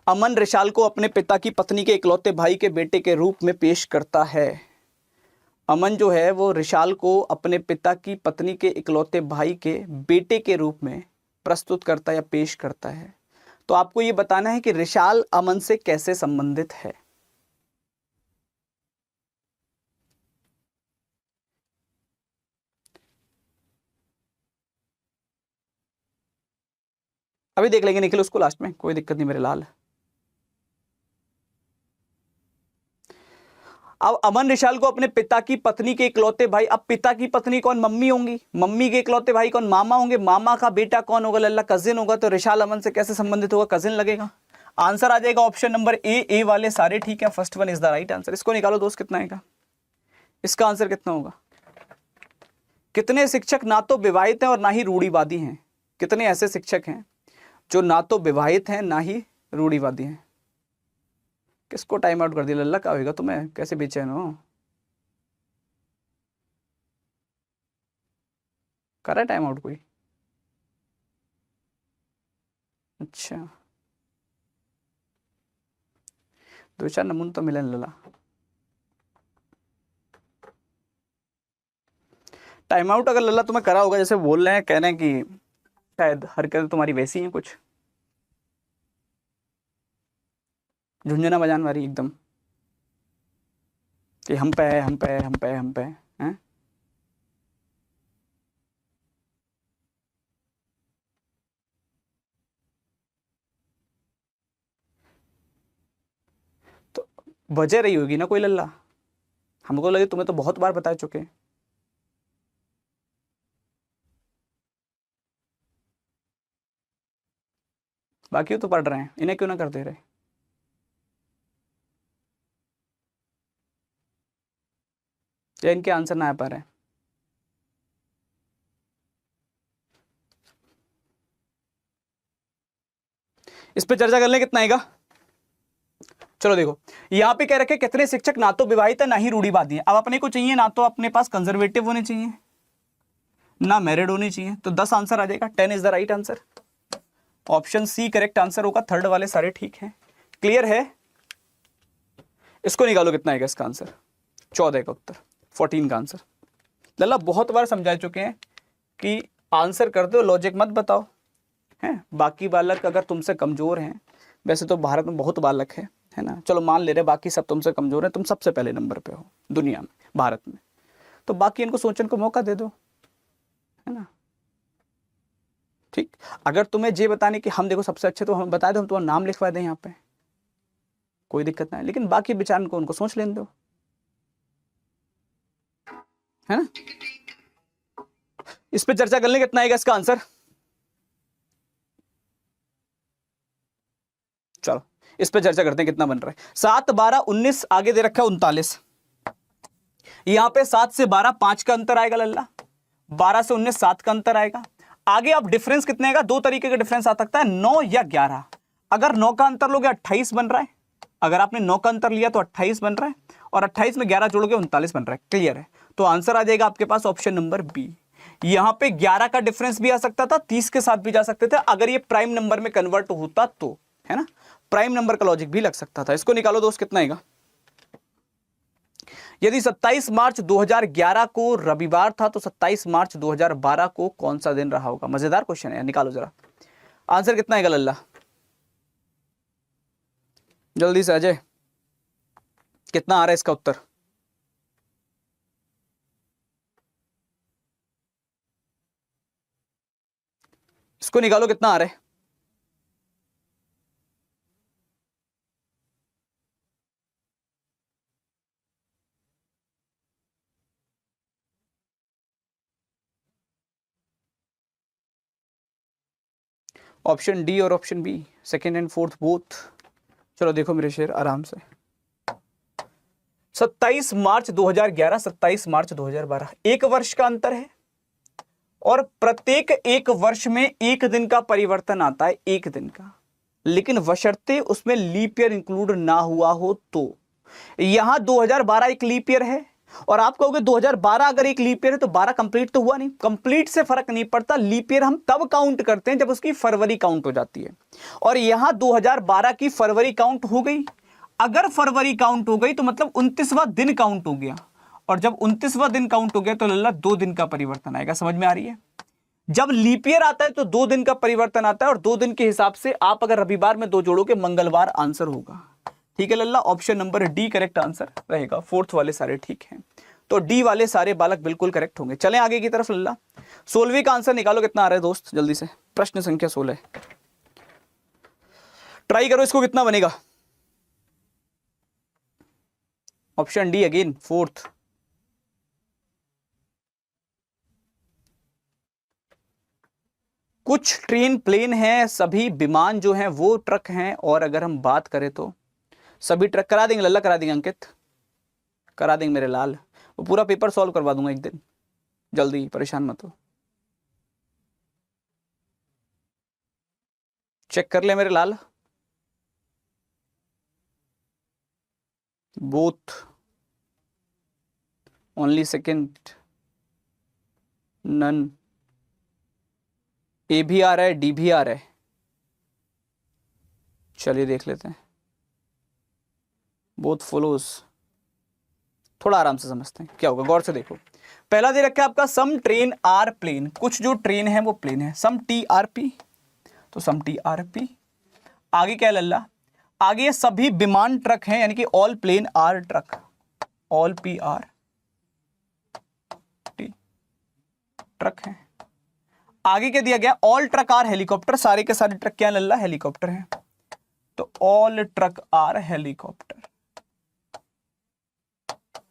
अमन रिशाल को अपने पिता की पत्नी के इकलौते भाई के बेटे के रूप में पेश करता है। अमन जो है वो रिशाल को अपने पिता की पत्नी के इकलौते भाई के बेटे के रूप में प्रस्तुत करता है या पेश करता है। तो आपको ये बताना है कि रिशाल अमन से कैसे संबंधित है। अभी देख लेंगे निखिल उसको लास्ट में, कोई दिक्कत नहीं मेरे लाल। अब अमन रिशाल को अपने पिता की पत्नी के इकलौते भाई, अब पिता की पत्नी कौन, मम्मी होंगी, मम्मी के इकलौते भाई कौन, मामा होंगे, मामा का बेटा कौन होगा लल्ला, कजिन होगा, तो रिशाल अमन से कैसे संबंधित होगा, कजिन लगेगा। आंसर आ जाएगा ऑप्शन नंबर ए वाले सारे ठीक है, first one is the right answer. इसको निकालो दोस्त, कितना आएगा, इसका आंसर कितना होगा। कितने शिक्षक ना तो विवाहित हैं और ना ही रूढ़िवादी हैं, कितने ऐसे शिक्षक हैं जो ना तो विवाहित हैं ना ही रूढ़िवादी हैं। किसको टाइम आउट कर दिया लल्ला, क्या होगा तुम्हें, कैसे बेचैन हो, कर रहा है टाइम आउट कोई, अच्छा 2-4 नमूने तो मिले लल्ला। टाइम आउट अगर लल्ला तुम्हें करा होगा, जैसे बोल रहे हैं, कह रहे हैं कि शायद हरकतें तुम्हारी वैसी हैं कुछ झुंझुना बजान वाली एकदम, कि हम पे है, हम पे है, हम पे है, हम पे हैं। तो वजह रही होगी ना कोई लल्ला, हमको लगे तुम्हें तो बहुत बार बता चुके हैं। बाकी तो पढ़ रहे हैं, इन्हें क्यों ना कर दे रहे। या इनके आंसर ना आ पा रहे हैं। इस पे चर्चा कर लें, कितना आएगा। चलो देखो, यहां पे कह रखे कितने शिक्षक ना तो विवाहित है ना ही रूढ़िवादी है। अब अपने को चाहिए ना तो अपने पास कंजर्वेटिव होने चाहिए ना मैरिड होनी चाहिए, तो 10 आंसर आ जाएगा। 10 is the right answer. Option C correct answer होगा। थर्ड वाले सारे ठीक हैं। क्लियर है। इसको निकालो, कितना आएगा इसका आंसर। 14 का उत्तर, 14 का आंसर। लल्ला बहुत बार समझा चुके हैं कि आंसर कर दो, लॉजिक मत बताओ, हैं। बाकी बालक अगर तुमसे कमजोर हैं, वैसे तो भारत में बहुत बालक है ना, चलो मान ले रहे बाकी सब तुमसे कमजोर हैं, तुम सबसे पहले नंबर पे हो दुनिया में, भारत में, तो बाकी इनको सोचने को मौका दे दो, है ना। ठीक, अगर तुम्हें ये बताने कि हम देखो सबसे अच्छे, तो हम बता दो, हम तुम्हारा नाम लिखवा दें यहाँ पे, कोई दिक्कत नहीं, लेकिन बाकी बेचारे को उनको सोच लेने दो, है ना। इस पे चर्चा कर लें, कितना आएगा इसका आंसर। चलो इस पे चर्चा करते हैं, कितना बन रहा है। 7, 12, 19, आगे दे रखा है 39। यहां पे 7 से 12 5 का अंतर आएगा लल्ला, 12 से 19 7 का अंतर आएगा। आगे अब डिफरेंस कितने आएगा, दो तरीके का डिफरेंस आ सकता है, 9 या 11। अगर 9 का अंतर लोगे 28 बन रहा है, अगर आपने 9 का अंतर लिया तो 28 बन रहा है, और 28 में 11 जोड़ोगे 39 बन रहा है। क्लियर है, तो आंसर आ जाएगा आपके पास ऑप्शन नंबर बी। यहां पे 11 का डिफरेंस भी आ सकता था, 30 के साथ भी जा सकते थे, अगर ये प्राइम नंबर में कन्वर्ट होता तो, है ना। प्राइम नंबर का लॉजिक भी लग सकता था। इसको निकालो दोस्त, कितना आएगा। यदि 27 मार्च 2011 को रविवार था, तो 27 मार्च 2012 को कौन सा दिन रहा होगा। मजेदार क्वेश्चन है, निकालो जरा आंसर, कितना आएगा लल्ला, जल्दी से अजय, कितना आ रहा है इसका उत्तर। इसको निकालो, कितना आ रहा है। ऑप्शन डी और option B, second and fourth both. चलो देखो मेरे शेर, आराम से। 27 मार्च 2011, 27 मार्च 2012, एक वर्ष का अंतर है, और प्रत्येक एक वर्ष में एक दिन का परिवर्तन आता है, एक दिन का, लेकिन बशर्ते उसमें लीप ईयर इंक्लूड ना हुआ हो तो। यहां 2012 एक लीप ईयर है, और आप कहोगे 2012 अगर एक लीप ईयर है तो 12 कंप्लीट तो हुआ नहीं। कंप्लीट से फर्क नहीं पड़ता, लीप ईयर हम तब काउंट करते हैं जब उसकी फरवरी काउंट हो जाती है, और यहां 2012 की फरवरी काउंट हो गई। अगर फरवरी काउंट हो गई तो मतलब 29वां दिन काउंट हो गया, और जब 29वां दिन काउंट हो गया तो लल्ला 2 दिन का परिवर्तन आएगा। समझ में आ रही है। जब लीप ईयर आता है तो 2 दिन का परिवर्तन आता है, और 2 दिन के हिसाब से आप अगर रविवार में 2 जोड़ोगे, मंगलवार आंसर होगा। ठीक है लल्ला, option number D correct answer रहेगा। फोर्थ वाले सारे ठीक हैं, तो डी वाले सारे बालक बिल्कुल करेक्ट होंगे। चलें आगे की तरफ लल्ला। 16वीं का आंसर निकालो, कितना आ रहा है दोस्त, जल्दी से। प्रश्न संख्या 16 ट्राई करो, इसको कितना बनेगा। Option D again, fourth. कुछ ट्रेन प्लेन है, सभी विमान जो हैं वो ट्रक हैं, और अगर हम बात करें तो सभी ट्रक। करा देंगे लल्ला, करा देंगे अंकित, करा देंगे मेरे लाल, वो पूरा पेपर सॉल्व करवा दूंगा एक दिन, जल्दी, परेशान मत हो। चेक कर ले मेरे लाल। बोथ, ओनली सेकेंड, नन, ए भी आ रहा है, डी भी आ रहा है। चलिए देख लेते हैं। बोथ फॉलोज, थोड़ा आराम से समझते हैं क्या होगा, गौर से देखो। पहला दे रखा है आपका, सम ट्रेन आर प्लेन, कुछ जो ट्रेन है वो प्लेन है, सम टी आर पी, तो सम टी आर पी। आगे क्या है लल्ला, आगे सभी विमान ट्रक हैं, यानी कि all plane are truck, all P R T truck है। आगे क्या दिया गया, ऑल ट्रक आर हेलीकॉप्टर, सारे के सारे ट्रक क्या है लल्ला, हेलीकॉप्टर हैं, तो ऑल ट्रक आर हेलीकॉप्टर,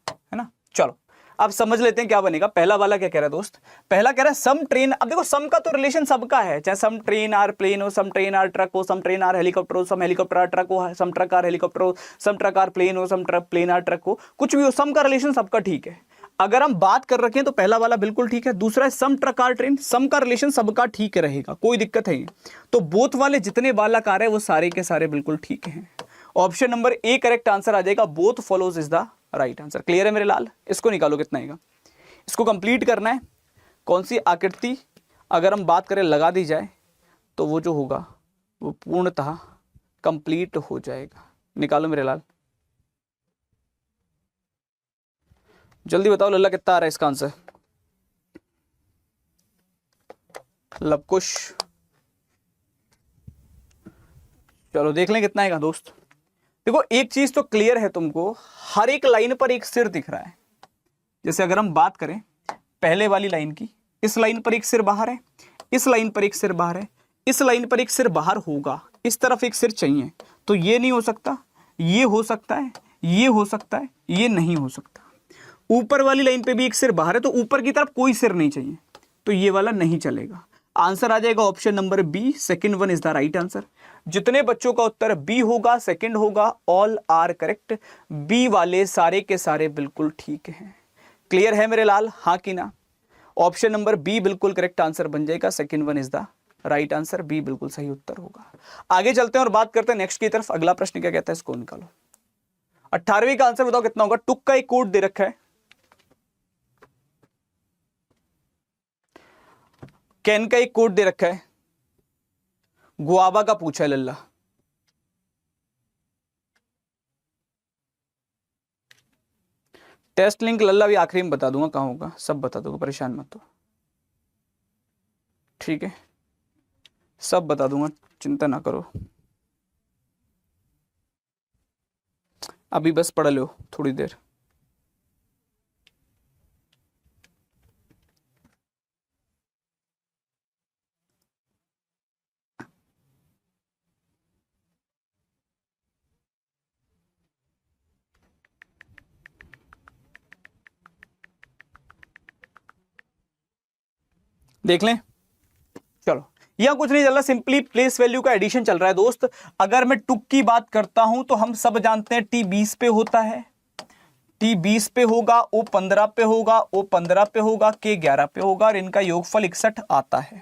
है ना। चलो अब समझ लेते हैं क्या बनेगा। पहला वाला क्या कह रहा है दोस्त, पहला कह रहा है सम ट्रेन। अब देखो सम का तो रिलेशन सबका है, चाहे सम ट्रेन आर प्लेन हो, सम ट्रेन आर ट्रक हो, सम ट्रेन आर हेलीकॉप्टर हो, सम हेलीकॉप्टर आर ट्रक हो, सम ट्रक आर हेलीकॉप्टर हो, सम ट्रक आर प्लेन हो, सम ट्रक प्लेन आर ट्रक हो, कुछ भी हो, सम का रिलेशन सबका ठीक है। अगर हम बात कर रखे हैं तो पहला वाला बिल्कुल ठीक है। दूसरा है सम ट्रक आर ट्रेन, सम का रिलेशन सबका ठीक रहेगा, कोई दिक्कत है नहीं। तो बोथ वाले जितने वाला कार है वो सारे के सारे बिल्कुल ठीक हैं। Option number A correct answer आ जाएगा, both follows is the right answer. Clear है मेरे लाल, इसको निकालो कितना आएगा, इसको कंप्लीट करना है। कौन सी आकृति अगर हम बात करें लगा दी जाए तो वो जो होगा वो पूर्णतः कंप्लीट हो जाएगा। निकालो मेरे लाल, जल्दी बताओ लल्ला कितना आ रहा है इसका आंसर। लवकुश, चलो देख लें कितना आएगा दोस्त। देखो एक चीज तो क्लियर है तुमको, हर एक लाइन पर एक सिर दिख रहा है। जैसे अगर हम बात करें पहले वाली लाइन की, इस लाइन पर एक सिर बाहर है, इस लाइन पर एक सिर बाहर है, इस लाइन पर एक सिर बाहर होगा, इस तरफ एक सिर चाहिए। तो ये नहीं हो सकता, ये हो सकता है, ये हो सकता है, ये नहीं हो सकता। ऊपर वाली लाइन पे भी एक सिर बाहर है, तो ऊपर की तरफ कोई सिर नहीं चाहिए, तो ये वाला नहीं चलेगा। आंसर आ जाएगा option number B, second one is the right answer. जितने बच्चों का उत्तर बी होगा, सेकंड होगा, ऑल आर करेक्ट। बी वाले सारे के सारे बिल्कुल ठीक हैं। क्लियर है मेरे लाल, हाँ कि ना? ऑप्शन नंबर बी बिल्कुल करेक्ट आंसर बन जाएगा, second one is the right answer, B बिल्कुल सही उत्तर होगा। आगे चलते हैं और बात करते हैं नेक्स्ट की तरफ। अगला प्रश्न क्या कहता है, इसको निकालो। 18वीं का आंसर बताओ कितना होगा। टुक का एक कोड दे रखा है, कैन का एक कोड दे रखा है, गुआवा का पूछा है लल्ला। टेस्ट लिंक लल्ला भी आखिरी में बता दूंगा कहां होगा, सब बता दूंगा, परेशान मत हो, ठीक है? सब बता दूंगा, चिंता ना करो। अभी बस पढ़ लो थोड़ी देर। देख लें, चलो यहां कुछ नहीं चल रहा, सिंपली प्लेस वैल्यू का एडिशन चल रहा है दोस्त। अगर मैं टुक की बात करता हूं तो हम सब जानते हैं टी 20 पे होता है, टी 20 पे होगा, ओ 15 पे होगा, ओ 15 पे होगा, के 11 पे होगा, और इनका योगफल 61 आता है।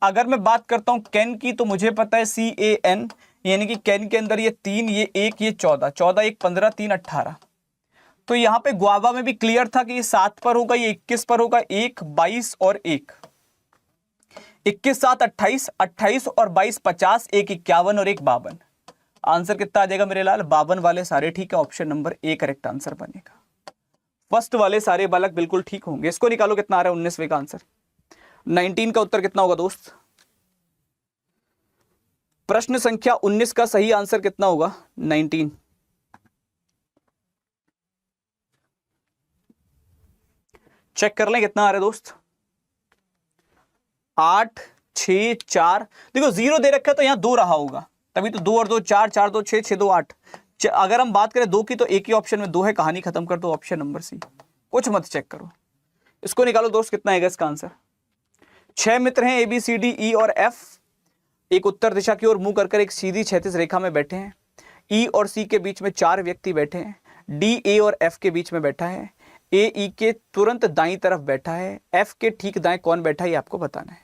अगर मैं बात करता हूं कैन की तो मुझे पता है CAN, यानी कि कैन के अंदर ये 3, ये 1, ये 14, 14 1 15, 3 18। तो यहां पे गुआवा में भी क्लियर था कि ये 7 पर होगा, ये 21 पर होगा, 1 22 और 1, 21 7 28, 28 और 22 50, 1 51 और 1 52। आंसर कितना आ जाएगा मेरे लाल, 52 वाले सारे ठीक है। Option number A correct answer बनेगा। फर्स्ट वाले सारे बालक बिल्कुल ठीक होंगे। इसको निकालो कितना आ रहा है 19वें का आंसर। 19 का उत्तर कितना होगा दोस्त? प्रश्न संख्या 19 का सही आंसर कितना होगा? 19। चेक कर लें कितना आ रहा है दोस्त। 8 6 4, देखो 0 दे रखा है तो यहां 2 रहा होगा, तभी तो 2 और 2 4, 4 2 6, 6 2 8। अगर हम बात करें 2 की तो एक ही ऑप्शन में 2 है, कहानी खत्म कर दो, ऑप्शन नंबर सी। कुछ मत चेक करो, इसको निकालो दोस्त कितना आएगा इसका आंसर। 6 मित्र हैं ABCD E और F, एक उत्तर दिशा की ओर मुंह कर एक सीधी क्षैतिज रेखा में बैठे हैं। E और C के बीच में 4 व्यक्ति बैठे हैं। D A और F के बीच में बैठा है। A E के तुरंत दाईं तरफ बैठा है। F के ठीक दाएं कौन बैठा है ये आपको बताना है।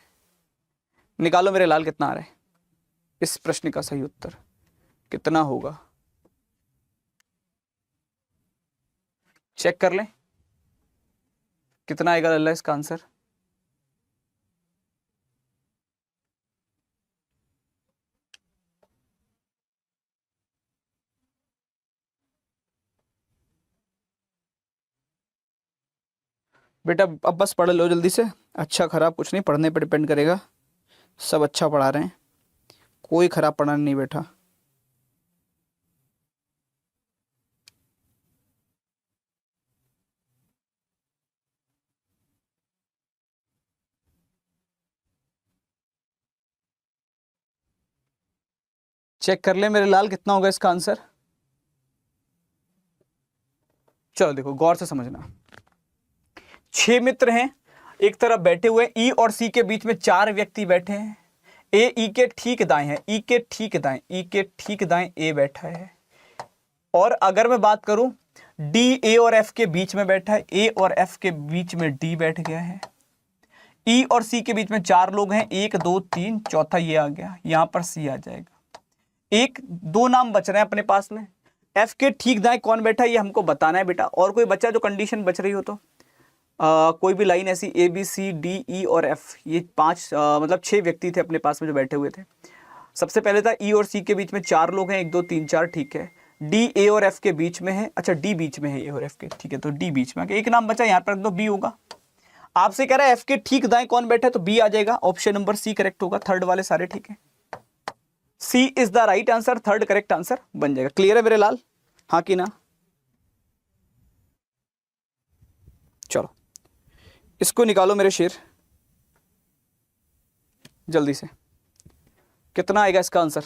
निकालो मेरे लाल कितना आ रहा है। इस प्रश्न का सही उत्तर कितना होगा, चेक कर लें कितना आएगा लल्ला इसका आंसर। बेटा अब बस पढ़ लो जल्दी से, अच्छा खराब कुछ नहीं, पढ़ने पर डिपेंड करेगा। सब अच्छा पढ़ा रहे हैं, कोई खराब पढ़ाने नहीं बैठा। चेक कर ले मेरे लाल कितना होगा इसका आंसर। चलो देखो गौर से समझना, 6 मित्र हैं, एक तरफ बैठे हुए, ई और सी के बीच में 4 व्यक्ति बैठे हैं। ए ई के ठीक दाएं है, ई के ठीक दाएं, ई के ठीक दाएं ए बैठा है। और अगर मैं बात करूं, डी ए और एफ के बीच में बैठा है, ए और एफ के बीच में डी बैठ गया है। ई और सी के बीच में 4 लोग हैं, 1 2 3, चौथा ये आ गया, यहां पर सी आ जाएगा। 1 2 नाम बच रहे हैं अपने पास में। एफ के ठीक दाएं कौन बैठा है ये हमको बताना है बेटा। और कोई बच्चा जो कंडीशन बच रही हो तो कोई भी लाइन ऐसी, A B C D E और एफ, ये 5 मतलब 6 व्यक्ति थे अपने पास में जो बैठे हुए थे। सबसे पहले था ई और सी के बीच में 4 लोग हैं, 1 2 3 4, ठीक है। डी ए और एफ के बीच में है, अच्छा डी बीच में है ए और एफ के, ठीक है, तो डी बीच में। एक नाम बचा, यहाँ पर रख दो, बी होगा। आपसे कह रहा है एफ के ठीक दाएं कौन बैठा है, तो बी आ जाएगा। ऑप्शन नंबर सी करेक्ट होगा। थर्ड वाले सारे ठीक है, C is the right answer, third correct answer बन जाएगा। क्लियर है मेरे लाल, हाँ कि ना? चलो इसको निकालो मेरे शेर, जल्दी से। कितना आएगा इसका आंसर?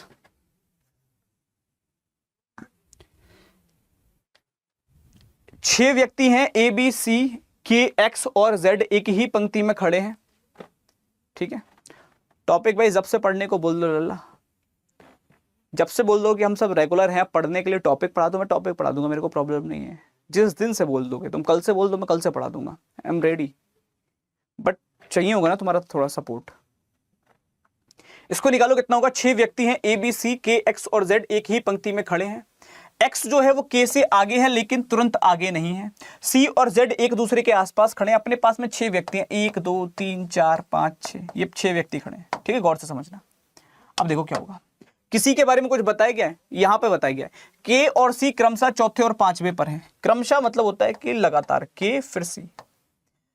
छह व्यक्ति हैं, ए बी सी के एक्स और जेड एक ही पंक्ति में खड़े हैं, ठीक है। टॉपिक भाई जब से पढ़ने को बोल दो लल्ला, जब से बोल दो कि हम सब रेगुलर हैं पढ़ने के लिए, टॉपिक पढ़ा दो, मैं टॉपिक पढ़ा दूंगा, मेरे को प्रॉब्लम नहीं है। जिस दिन से बोल दोगे, तुम कल से बोल दो, मैं कल से पढ़ा दूंगा, आई एम रेडी। बट चाहिए होगा ना तुम्हारा थोड़ा सपोर्ट। इसको निकालो, कितना होगा? 6 व्यक्ति हैं, ए बी सी के एक्स और जेड एक ही पंक्ति में खड़े हैं। एक्स जो है वो के से आगे है लेकिन तुरंत आगे नहीं है। सी और जेड एक दूसरे के आसपास खड़े हैं। अपने पास में 6 व्यक्ति हैं, 1 2 3 4 5 6, ये 6 व्यक्ति खड़े हैं, ठीक है। गौर से समझना। अब देखो क्या होगा, किसी के बारे में कुछ बताया गया है, यहां पे बताया गया है के और सी क्रमशः चौथे और पांचवें पर हैं। क्रमशः मतलब होता है कि लगातार, के फिर सी।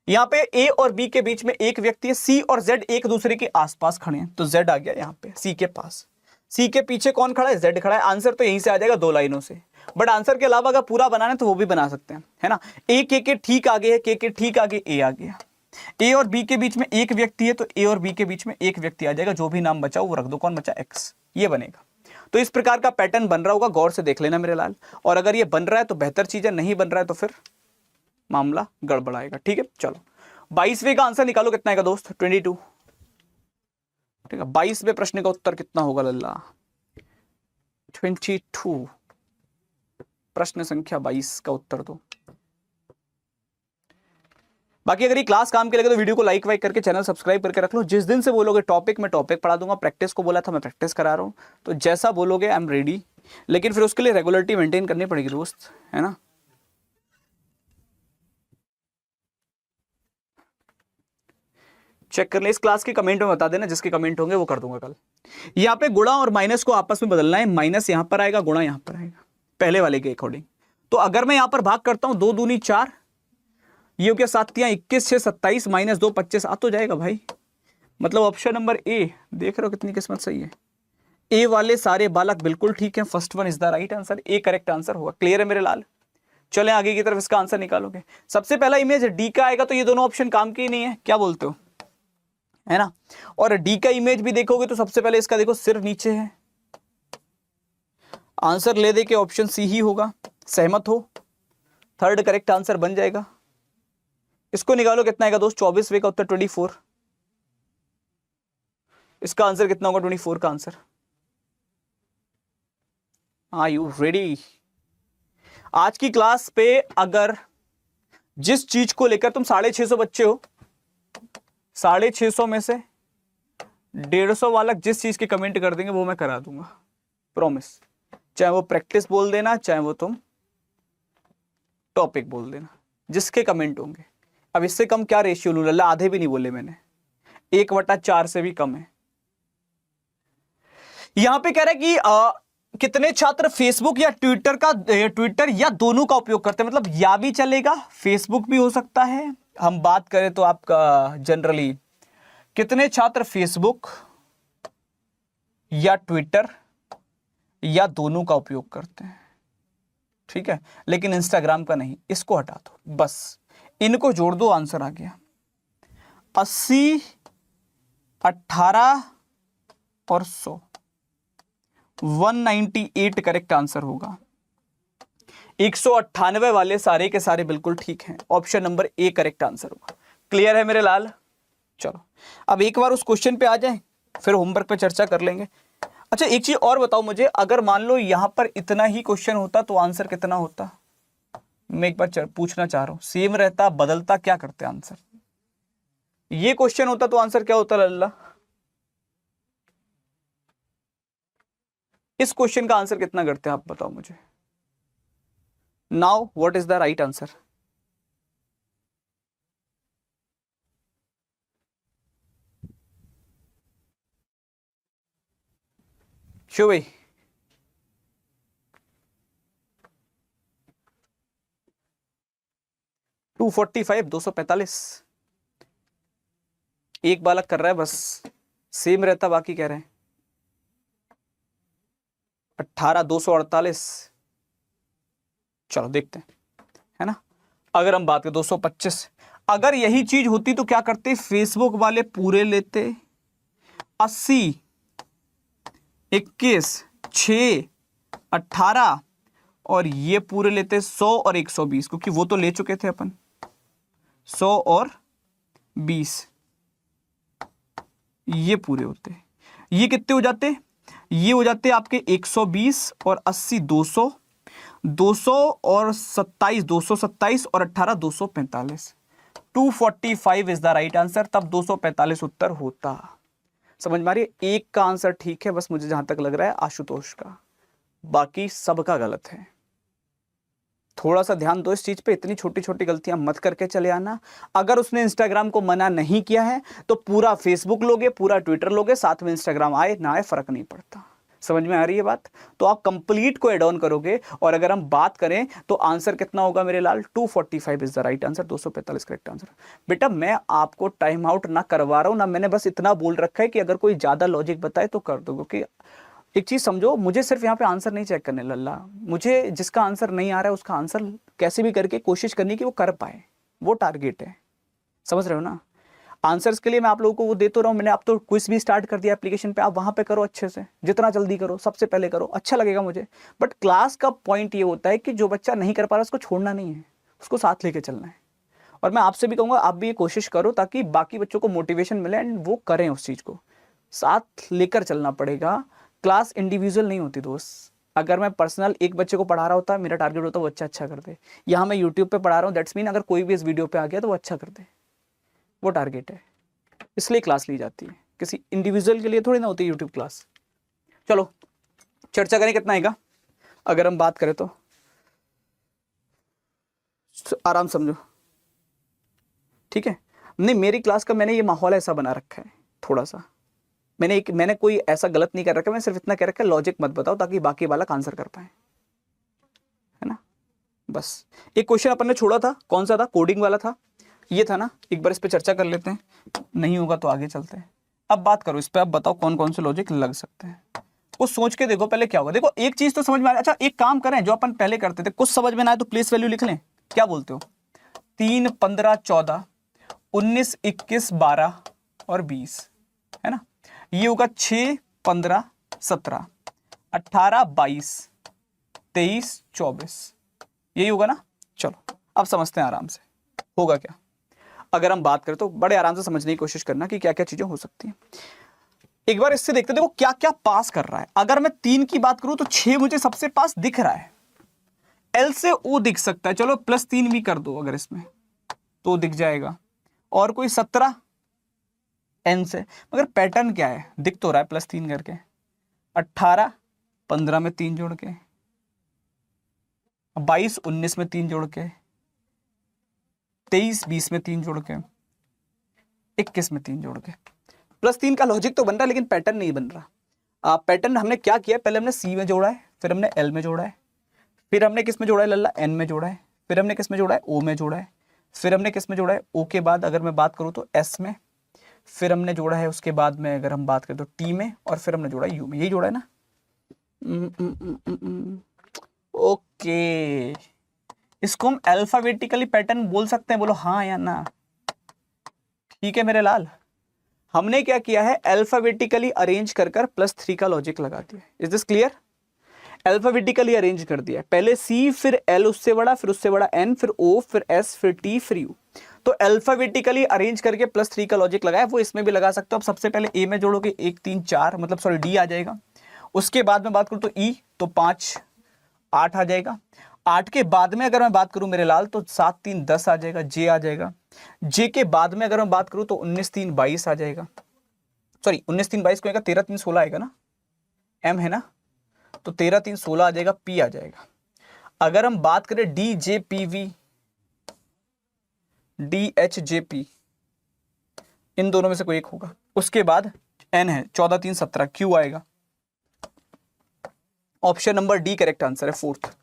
यहाँ पे ए और बी के बीच में एक व्यक्ति है, सी और जेड एक दूसरे के आसपास खड़े हैं, तो जेड आ गया यहाँ पे सी के पास। सी के पीछे कौन खड़ा है? जेड खड़ा है। आंसर तो यहीं से आ जाएगा 2 लाइनों से। बट आंसर के अलावा अगर पूरा बनाना है तो वो भी बना सकते हैं, है ना। ए के ठीक आगे है, के ठीक आगे ए आ गया। ए और बी के बीच में एक व्यक्ति है, तो ए और बी के बीच में एक व्यक्ति आ जाएगा। जो भी नाम बचा वो रख दो, कौन बचा? एक्स, ये बनेगा। तो इस प्रकार का पैटर्न बन रहा होगा, गौर से देख लेना मेरे लाल। और अगर ये बन रहा है तो बेहतर चीज है, नहीं बन रहा है तो फिर मामला गड़बड़ाएगा, ठीक है। चलो 22वें का आंसर निकालो, कितना आएगा दोस्त? 22, ठीक है। 22वें प्रश्न का उत्तर कितना होगा लल्ला? 22, प्रश्न संख्या 22 का उत्तर दो। बाकी अगर ये क्लास काम के लगे तो वीडियो को लाइक वाइक करके चैनल सब्सक्राइब करके रख लो। जिस दिन से बोलोगे टॉपिक में टॉपिक पढ़ा दूंगा। प्रैक्टिस को बोला था, मैं प्रैक्टिस करा रहा हूं, तो जैसा बोलोगे आई एम रेडी। लेकिन फिर उसके लिए रेगुलरिटी मेंटेन करनी पड़ेगी दोस्त, है ना। चेक कर ले, इस क्लास के कमेंट में बता देना, जिसके कमेंट होंगे वो कर दूंगा कल। यहाँ पे गुणा और माइनस को आपस में बदलना है। माइनस यहां पर आएगा, गुणा यहां पर आएगा, पहले वाले के अकॉर्डिंग। तो अगर मैं यहां पर भाग करता हूं, 2 दूनी 4, ये क्या 7 तियां 21, 6 27, माइनस 2 25, आ तो जाएगा भाई। मतलब ऑप्शन नंबर ए, देख रहे हो कितनी किस्मत सही है। ए वाले सारे बालक बिल्कुल ठीक है, first one is the right answer, A correct answer होगा। क्लियर है मेरे लाल? चले आगे की तरफ, इसका आंसर निकालोगे। सबसे पहला इमेज डी का आएगा, तो ये दोनों ऑप्शन काम के ही नहीं है, क्या बोलते हो, है ना। और डी का इमेज भी देखोगे तो सबसे पहले इसका देखो सिर नीचे है। आंसर ले दे के ऑप्शन सी ही होगा, सहमत हो? थर्ड करेक्ट आंसर बन जाएगा। इसको निकालो, कितना आएगा दोस्त? 24वें का उत्तर 24। इसका आंसर कितना होगा? 24 का आंसर। Are you ready? आज की क्लास पे अगर जिस चीज को लेकर तुम 650 बच्चे हो, 650 में से 150 वाला जिस चीज के कमेंट कर देंगे वो मैं करा दूंगा, प्रॉमिस। चाहे वो प्रैक्टिस बोल देना, चाहे वो तुम टॉपिक बोल देना, जिसके कमेंट होंगे। अब इससे कम क्या रेशियो लूं लल्ला? आधे भी नहीं बोले मैंने, 1/4 से भी कम है। यहां पे कह रहा है कि कितने छात्र फेसबुक या ट्विटर या दोनों का उपयोग करते हैं। मतलब या भी चलेगा, फेसबुक भी हो सकता है। हम बात करें तो आपका जनरली कितने छात्र फेसबुक या ट्विटर या दोनों का उपयोग करते हैं, ठीक है। लेकिन इंस्टाग्राम का नहीं, इसको हटा दो, बस इनको जोड़ दो, आंसर आ गया। 80, 18 और 100, 198 करेक्ट आंसर होगा। 198 वाले सारे के सारे बिल्कुल ठीक हैं। Option number A correct answer होगा। क्लियर है मेरे लाल? चलो अब एक बार उस क्वेश्चन पे आ जाए, फिर होमवर्क पे चर्चा कर लेंगे। अच्छा एक चीज और बताओ मुझे, अगर मान लो यहां पर इतना ही क्वेश्चन होता तो आंसर कितना होता? मैं एक बार पूछना चाह रहा हूं, सेम रहता, बदलता, क्या करते आंसर? ये क्वेश्चन होता तो आंसर क्या होता लल्ला? इस क्वेश्चन का आंसर कितना करते हैं आप बताओ मुझे। Now what is the right answer? Show भाई, टू 245 एक बालक कर रहा है बस, सेम रहता, बाकी कह रहे हैं 18 248। चलो देखते हैं, है ना। अगर हम बात करें 225, अगर यही चीज होती तो क्या करते? फेसबुक वाले पूरे लेते 80 21 6 18 और ये पूरे लेते 100 और 120, क्योंकि वो तो ले चुके थे अपन 100 और 20, ये पूरे होते। ये कितने हो जाते? ये हो जाते आपके 120 और 80 200, 200 और 27 227 और 18 245। 245 इज द राइट आंसर, तब 245 उत्तर होता। समझ में आ रही है? एक का आंसर ठीक है बस, मुझे जहां तक लग रहा है आशुतोष का, बाकी सबका गलत है। थोड़ा सा ध्यान दो इस चीज पे, इतनी छोटी छोटी गलतियां मत करके चले आना। अगर उसने इंस्टाग्राम को मना नहीं किया है तो पूरा फेसबुक लोगे, पूरा ट्विटर लोगे, साथ में इंस्टाग्राम आए ना आए फर्क नहीं पड़ता। समझ में आ रही है बात? तो आप कंप्लीट को एड ऑन करोगे, और अगर हम बात करें तो आंसर कितना होगा मेरे लाल? 245 is the right answer, 245 correct answer. बेटा मैं आपको टाइम आउट ना करवा रहा हूं ना, मैंने बस इतना बोल रखा है कि अगर कोई ज्यादा लॉजिक बताए तो कर दो, क्योंकि एक चीज समझो, मुझे सिर्फ यहाँ पे आंसर नहीं चेक करने लल्ला, मुझे जिसका आंसर नहीं आ रहा है उसका आंसर कैसे भी करके कोशिश करनी कि वो कर पाए, वो टारगेट है। समझ रहे हो ना? आंसर्स के लिए मैं आप लोगों को वो दे तो रहा हूँ, मैंने आप तो क्विज भी स्टार्ट कर दिया एप्लीकेशन पे, आप वहां पे करो अच्छे से, जितना जल्दी करो सबसे पहले करो, अच्छा लगेगा मुझे। बट क्लास का पॉइंट ये होता है कि जो बच्चा नहीं कर पा रहा उसको छोड़ना नहीं है, उसको साथ लेके चलना है। और मैं आपसे भी कहूंगा आप भी ये कोशिश करो ताकि बाकी बच्चों को मोटिवेशन मिले एंड वो करें उस चीज को, साथ लेकर चलना पड़ेगा। क्लास इंडिविजुअल नहीं होती दोस्त। अगर मैं पर्सनल एक बच्चे को पढ़ा रहा होता, मेरा टारगेट होता वो अच्छा कर दे। यहाँ मैं यूट्यूब पे पढ़ा रहा हूँ, दैट्स मीन अगर कोई भी इस वीडियो पे आ गया तो वो अच्छा कर दे, वो टारगेट है, इसलिए क्लास ली जाती है। किसी इंडिविजुअल के लिए थोड़ी ना होती यूट्यूब क्लास। चलो चर्चा करें कितना आएगा। अगर हम बात करें तो आराम समझो, ठीक है। नहीं मेरी क्लास का मैंने ये माहौल ऐसा बना रखा है थोड़ा सा, मैंने कोई ऐसा गलत नहीं कर रखा, मैं सिर्फ इतना कह रखा है लॉजिक मत बताओ ताकि बाकी बालक आंसर कर पाए, है ना। बस एक क्वेश्चन अपन ने छोड़ा था, कौन सा था? कोडिंग वाला था, ये था ना। एक बार इस पे चर्चा कर लेते हैं, नहीं होगा तो आगे चलते हैं। अब बात करो इस पे, अब बताओ कौन कौन से लॉजिक लग सकते हैं, कुछ सोच के देखो पहले क्या होगा। देखो एक चीज तो समझ में आ रहा है। अच्छा एक काम करें, जो अपन पहले करते थे, कुछ समझ में ना आए तो प्लेस वैल्यू लिख लें, क्या बोलते हो? 3 15 14 19 21 12 और 20, है ना। ये होगा 6 15 17 18 22 23 24, यही होगा ना। चलो अब समझते हैं आराम से होगा क्या। अगर हम बात करें तो बड़े आराम से समझने की कोशिश करना कि क्या क्या चीजें हो सकती हैं। एक बार इससे देखते, देखो क्या क्या पास कर रहा है। अगर मैं 3 की बात करूं तो 6 मुझे सबसे पास दिख रहा है, एल से ओ दिख सकता है, चलो +3 भी कर दो अगर इसमें तो दिख जाएगा, और कोई 17 एन से, मगर पैटर्न क्या है? दिख तो रहा है +3 करके, 18 15 में 3 जोड़ के, 22 19 में 3 जोड़ के, 23 20 में 3 जोड़ के, 21 में 3 जोड़ के। +3 का लॉजिक तो बन रहा है लेकिन पैटर्न नहीं बन रहा। पैटर्न हमने क्या किया, पहले हमने सी में जोड़ा है, फिर हमने एल में जोड़ा है, फिर हमने किस में जोड़ा है लल्ला? एन में जोड़ा है, फिर हमने किस में जोड़ा है? ओ में जोड़ा है, फिर हमने किस में जोड़ा है? ओ के बाद अगर मैं बात करूं तो एस में, फिर हमने जोड़ा है उसके बाद में अगर हम बात करें तो टी में, और फिर हमने जोड़ा यू में। यही जोड़ा है ना? ओके, इसको हम अल्फाबेटिकली पैटर्न बोल सकते हैं, बोलो हाँ या ना। ठीक है मेरे लाल, हमने क्या किया है? अल्फाबेटिकली अरेंज कर +3 का लॉजिक लगा दिया। Is this clear? Alphabetically arrange कर दिया है। पहले सी, फिर एल उससे बड़ा, फिर उससे बड़ा एन, फिर ओ, फिर एस, फिर टी, फिर यू। तो अल्फाबेटिकली अरेंज करके +3 का लॉजिक लगाया, वो इसमें भी लगा सकते हो। अब सबसे पहले ए में जोड़ोगे 1 3 4, मतलब सॉरी डी आ जाएगा। उसके बाद में बात करूं तो ई, तो 5 8 आ जाएगा। 8 के बाद में अगर मैं बात करूं मेरे लाल तो 7 3 10 आ जाएगा, जे आ जाएगा। जे के बाद में अगर मैं बात करूं तो 19 3 22 आ जाएगा। सॉरी 19 3 22 को 13 3 16 आएगा ना, एम है ना, तो 13 3 16 आ जाएगा, पी आ जाएगा। अगर हम बात करें D J P V, D H J P, इन दोनों में से कोई एक होगा। उसके बाद एन है 14 3 17, क्यू आएगा। Option number D correct answer है, फोर्थ।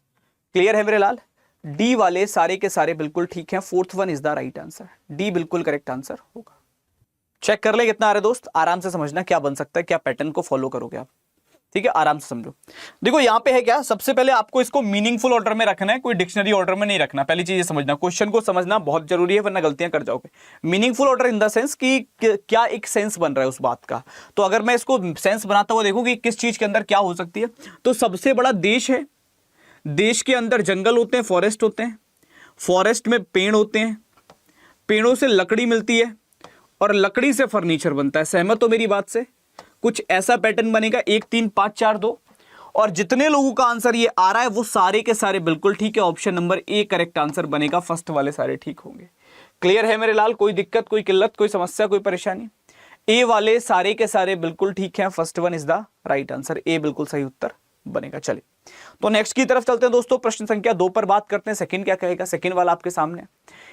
क्लियर है मेरे लाल? डी वाले सारे के सारे बिल्कुल ठीक हैं, fourth one is the right answer. D बिल्कुल करेक्ट आंसर होगा। चेक कर ले कितना आ रहा है दोस्त, आराम से समझना क्या बन सकता है, क्या पैटर्न को फॉलो करोगे आप, ठीक है, आराम से समझो। देखो यहां पे है क्या, सबसे पहले आपको इसको मीनिंगफुल ऑर्डर में रखना है, कोई डिक्शनरी ऑर्डर में नहीं रखना। पहली चीज समझना, क्वेश्चन को समझना बहुत जरूरी है, वरना गलतियां कर जाओगे। Meaningful order in the sense कि क्या एक सेंस बन रहा है उस बात का। तो अगर मैं इसको सेंस बनाता हुआ देखूं कि किस चीज के अंदर क्या हो सकती है, तो सबसे बड़ा देश है, देश के अंदर जंगल होते हैं, फॉरेस्ट होते हैं, फॉरेस्ट में पेड़ होते हैं, पेड़ों से लकड़ी मिलती है और लकड़ी से फर्नीचर बनता है। सहमत हो मेरी बात से? कुछ ऐसा पैटर्न बनेगा 1 3 5 4 2, और जितने लोगों का आंसर ये आ रहा है वो सारे के सारे बिल्कुल ठीक है। Option number A correct answer बनेगा, फर्स्ट वाले सारे ठीक होंगे। क्लियर है मेरे लाल? कोई दिक्कत, कोई किल्लत, कोई समस्या, कोई परेशानी? ए वाले सारे के सारे बिल्कुल ठीक है, first one is the right answer, A बिल्कुल सही उत्तर बनेगा। चलिए तो नेक्स्ट की तरफ चलते हैं दोस्तों। प्रश्न संख्या 2 पर बात करते हैं। सेकंड क्या कहेगा, सेकंड वाला आपके सामने।